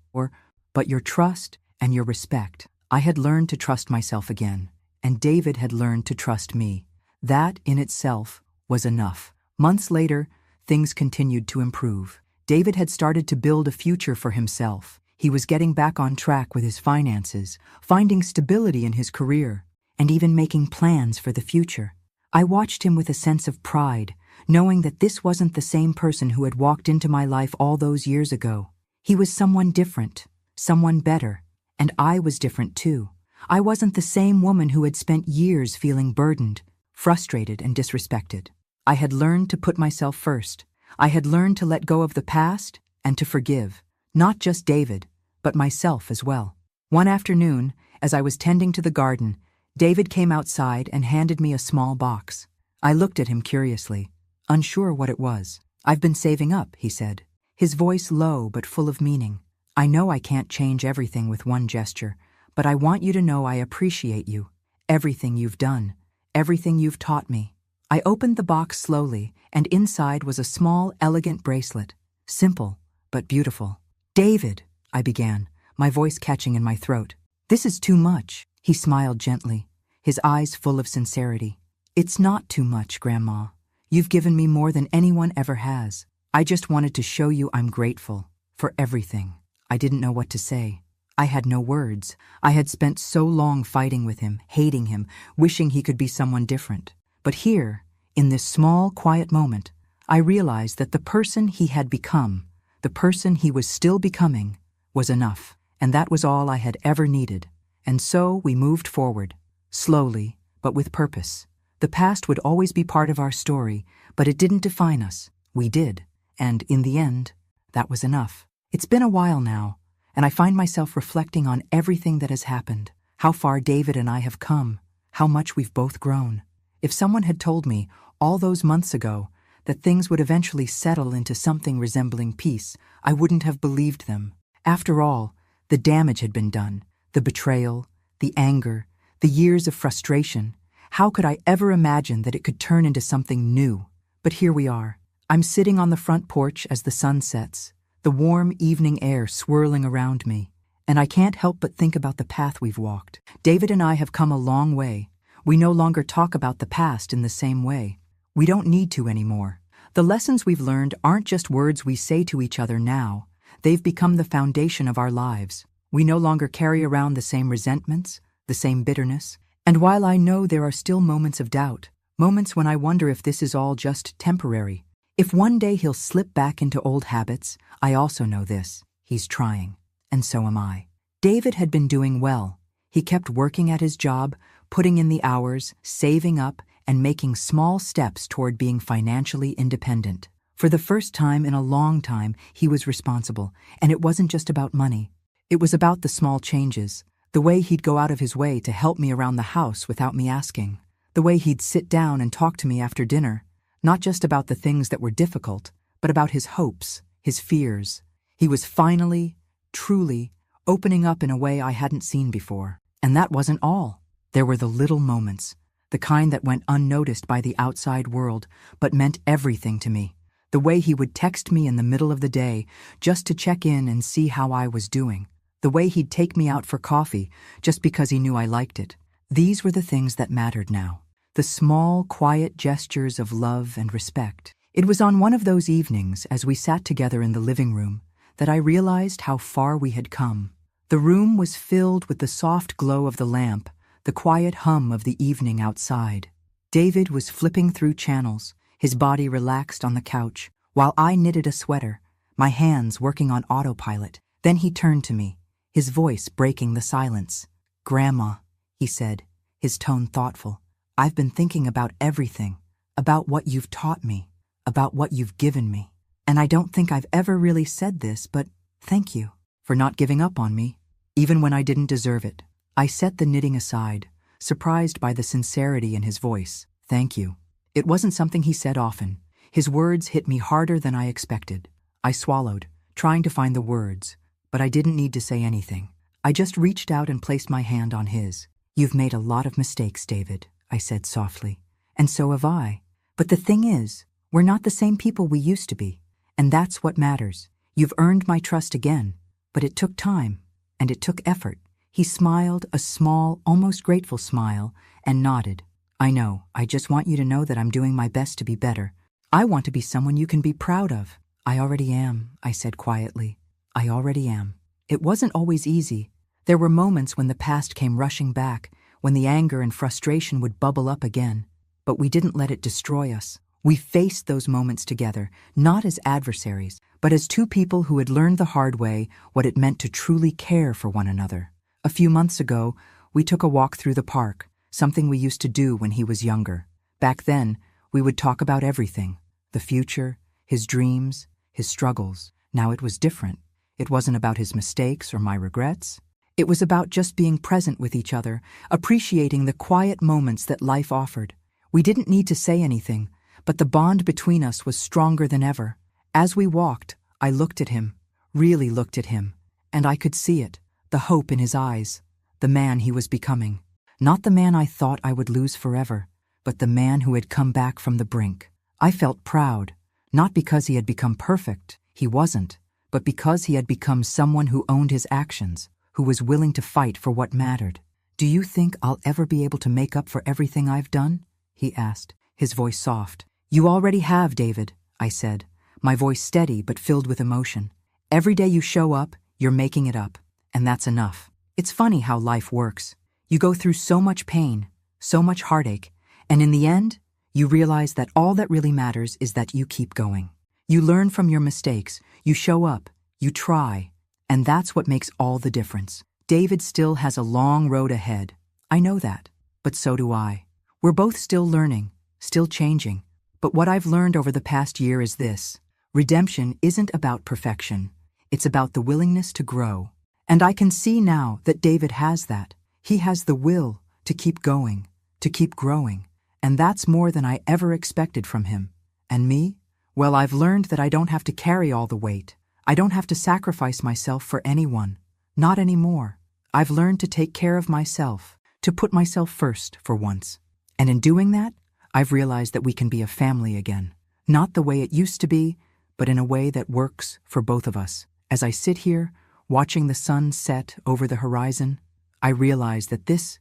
but your trust and your respect. I had learned to trust myself again, and David had learned to trust me. That in itself was enough. Months later, things continued to improve. David had started to build a future for himself. He was getting back on track with his finances, finding stability in his career, and even making plans for the future. I watched him with a sense of pride, knowing that this wasn't the same person who had walked into my life all those years ago. He was someone different, someone better, and I was different too. I wasn't the same woman who had spent years feeling burdened, frustrated, and disrespected. I had learned to put myself first. I had learned to let go of the past and to forgive, not just David, but myself as well. One afternoon, as I was tending to the garden, David came outside and handed me a small box. I looked at him curiously. unsure what it was. "I've been saving up," he said, his voice low but full of meaning. "I know I can't change everything with one gesture, but I want you to know I appreciate you, everything you've done, everything you've taught me." I opened the box slowly, and inside was a small, elegant bracelet. Simple, but beautiful. "David," I began, my voice catching in my throat. "This is too much." He smiled gently, his eyes full of sincerity. "It's not too much, Grandma. You've given me more than anyone ever has. I just wanted to show you I'm grateful for everything." I didn't know what to say. I had no words. I had spent so long fighting with him, hating him, wishing he could be someone different. But here, in this small, quiet moment, I realized that the person he had become, the person he was still becoming, was enough. And that was all I had ever needed. And so we moved forward, slowly, but with purpose. The past would always be part of our story, but it didn't define us. We did. And in the end, that was enough. It's been a while now, and I find myself reflecting on everything that has happened, how far David and I have come, how much we've both grown. If someone had told me all those months ago that things would eventually settle into something resembling peace, I wouldn't have believed them. After all, the damage had been done, the betrayal, the anger, the years of frustration. How could I ever imagine that it could turn into something new? But here we are. I'm sitting on the front porch as the sun sets, the warm evening air swirling around me, and I can't help but think about the path we've walked. David and I have come a long way. We no longer talk about the past in the same way. We don't need to anymore. The lessons we've learned aren't just words we say to each other now. They've become the foundation of our lives. We no longer carry around the same resentments, the same bitterness. And while I know there are still moments of doubt, moments when I wonder if this is all just temporary, if one day he'll slip back into old habits, I also know this: he's trying, and so am I. David had been doing well. He kept working at his job, putting in the hours, saving up, and making small steps toward being financially independent. For the first time in a long time, he was responsible, and it wasn't just about money. It was about the small changes, the way he'd go out of his way to help me around the house without me asking, the way he'd sit down and talk to me after dinner, not just about the things that were difficult, but about his hopes, his fears. He was finally, truly, opening up in a way I hadn't seen before. And that wasn't all. There were the little moments, the kind that went unnoticed by the outside world, but meant everything to me. The way he would text me in the middle of the day just to check in and see how I was doing. The way he'd take me out for coffee just because he knew I liked it. These were the things that mattered now. The small, quiet gestures of love and respect. It was on one of those evenings, as we sat together in the living room, that I realized how far we had come. The room was filled with the soft glow of the lamp, the quiet hum of the evening outside. David was flipping through channels, his body relaxed on the couch, while I knitted a sweater, my hands working on autopilot. Then he turned to me, his voice breaking the silence. "Grandma," he said, his tone thoughtful, "I've been thinking about everything, about what you've taught me, about what you've given me. And I don't think I've ever really said this, but thank you for not giving up on me, even when I didn't deserve it." I set the knitting aside, surprised by the sincerity in his voice. "Thank you." It wasn't something he said often. His words hit me harder than I expected. I swallowed, trying to find the words, but I didn't need to say anything. I just reached out and placed my hand on his. "You've made a lot of mistakes, David," I said softly. "And so have I. But the thing is, we're not the same people we used to be, and that's what matters. You've earned my trust again, but it took time, and it took effort." He smiled, a small, almost grateful smile, and nodded. "I know. I just want you to know that I'm doing my best to be better. I want to be someone you can be proud of." "I already am," I said quietly. "I already am." It wasn't always easy. There were moments when the past came rushing back, when the anger and frustration would bubble up again. But we didn't let it destroy us. We faced those moments together, not as adversaries, but as two people who had learned the hard way what it meant to truly care for one another. A few months ago, we took a walk through the park, something we used to do when he was younger. Back then, we would talk about everything: the future, his dreams, his struggles. Now it was different. It wasn't about his mistakes or my regrets. It was about just being present with each other, appreciating the quiet moments that life offered. We didn't need to say anything, but the bond between us was stronger than ever. As we walked, I looked at him, really looked at him, and I could see it, the hope in his eyes, the man he was becoming. Not the man I thought I would lose forever, but the man who had come back from the brink. I felt proud, not because he had become perfect, he wasn't, but because he had become someone who owned his actions, who was willing to fight for what mattered. "Do you think I'll ever be able to make up for everything I've done?" he asked, his voice soft. "You already have, David," I said, my voice steady but filled with emotion. "Every day you show up, you're making it up, and that's enough." It's funny how life works. You go through so much pain, so much heartache, and in the end, you realize that all that really matters is that you keep going. You learn from your mistakes, you show up, you try, and that's what makes all the difference. David still has a long road ahead. I know that, but so do I. We're both still learning, still changing, but what I've learned over the past year is this: redemption isn't about perfection. It's about the willingness to grow. And I can see now that David has that. He has the will to keep going, to keep growing, and that's more than I ever expected from him. And me? Well, I've learned that I don't have to carry all the weight. I don't have to sacrifice myself for anyone. Not anymore. I've learned to take care of myself, to put myself first for once. And in doing that, I've realized that we can be a family again. Not the way it used to be, but in a way that works for both of us. As I sit here, watching the sun set over the horizon, I realize that this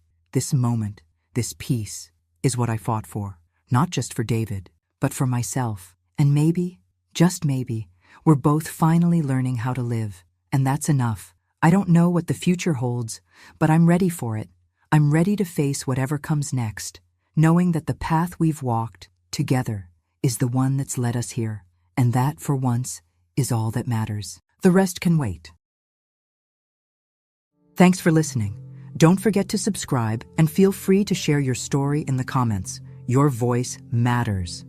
moment, this peace, is what I fought for. Not just for David, but for myself. And maybe, just maybe, we're both finally learning how to live. And that's enough. I don't know what the future holds, but I'm ready for it. I'm ready to face whatever comes next, knowing that the path we've walked together is the one that's led us here. And that, for once, is all that matters. The rest can wait. Thanks for listening. Don't forget to subscribe and feel free to share your story in the comments. Your voice matters.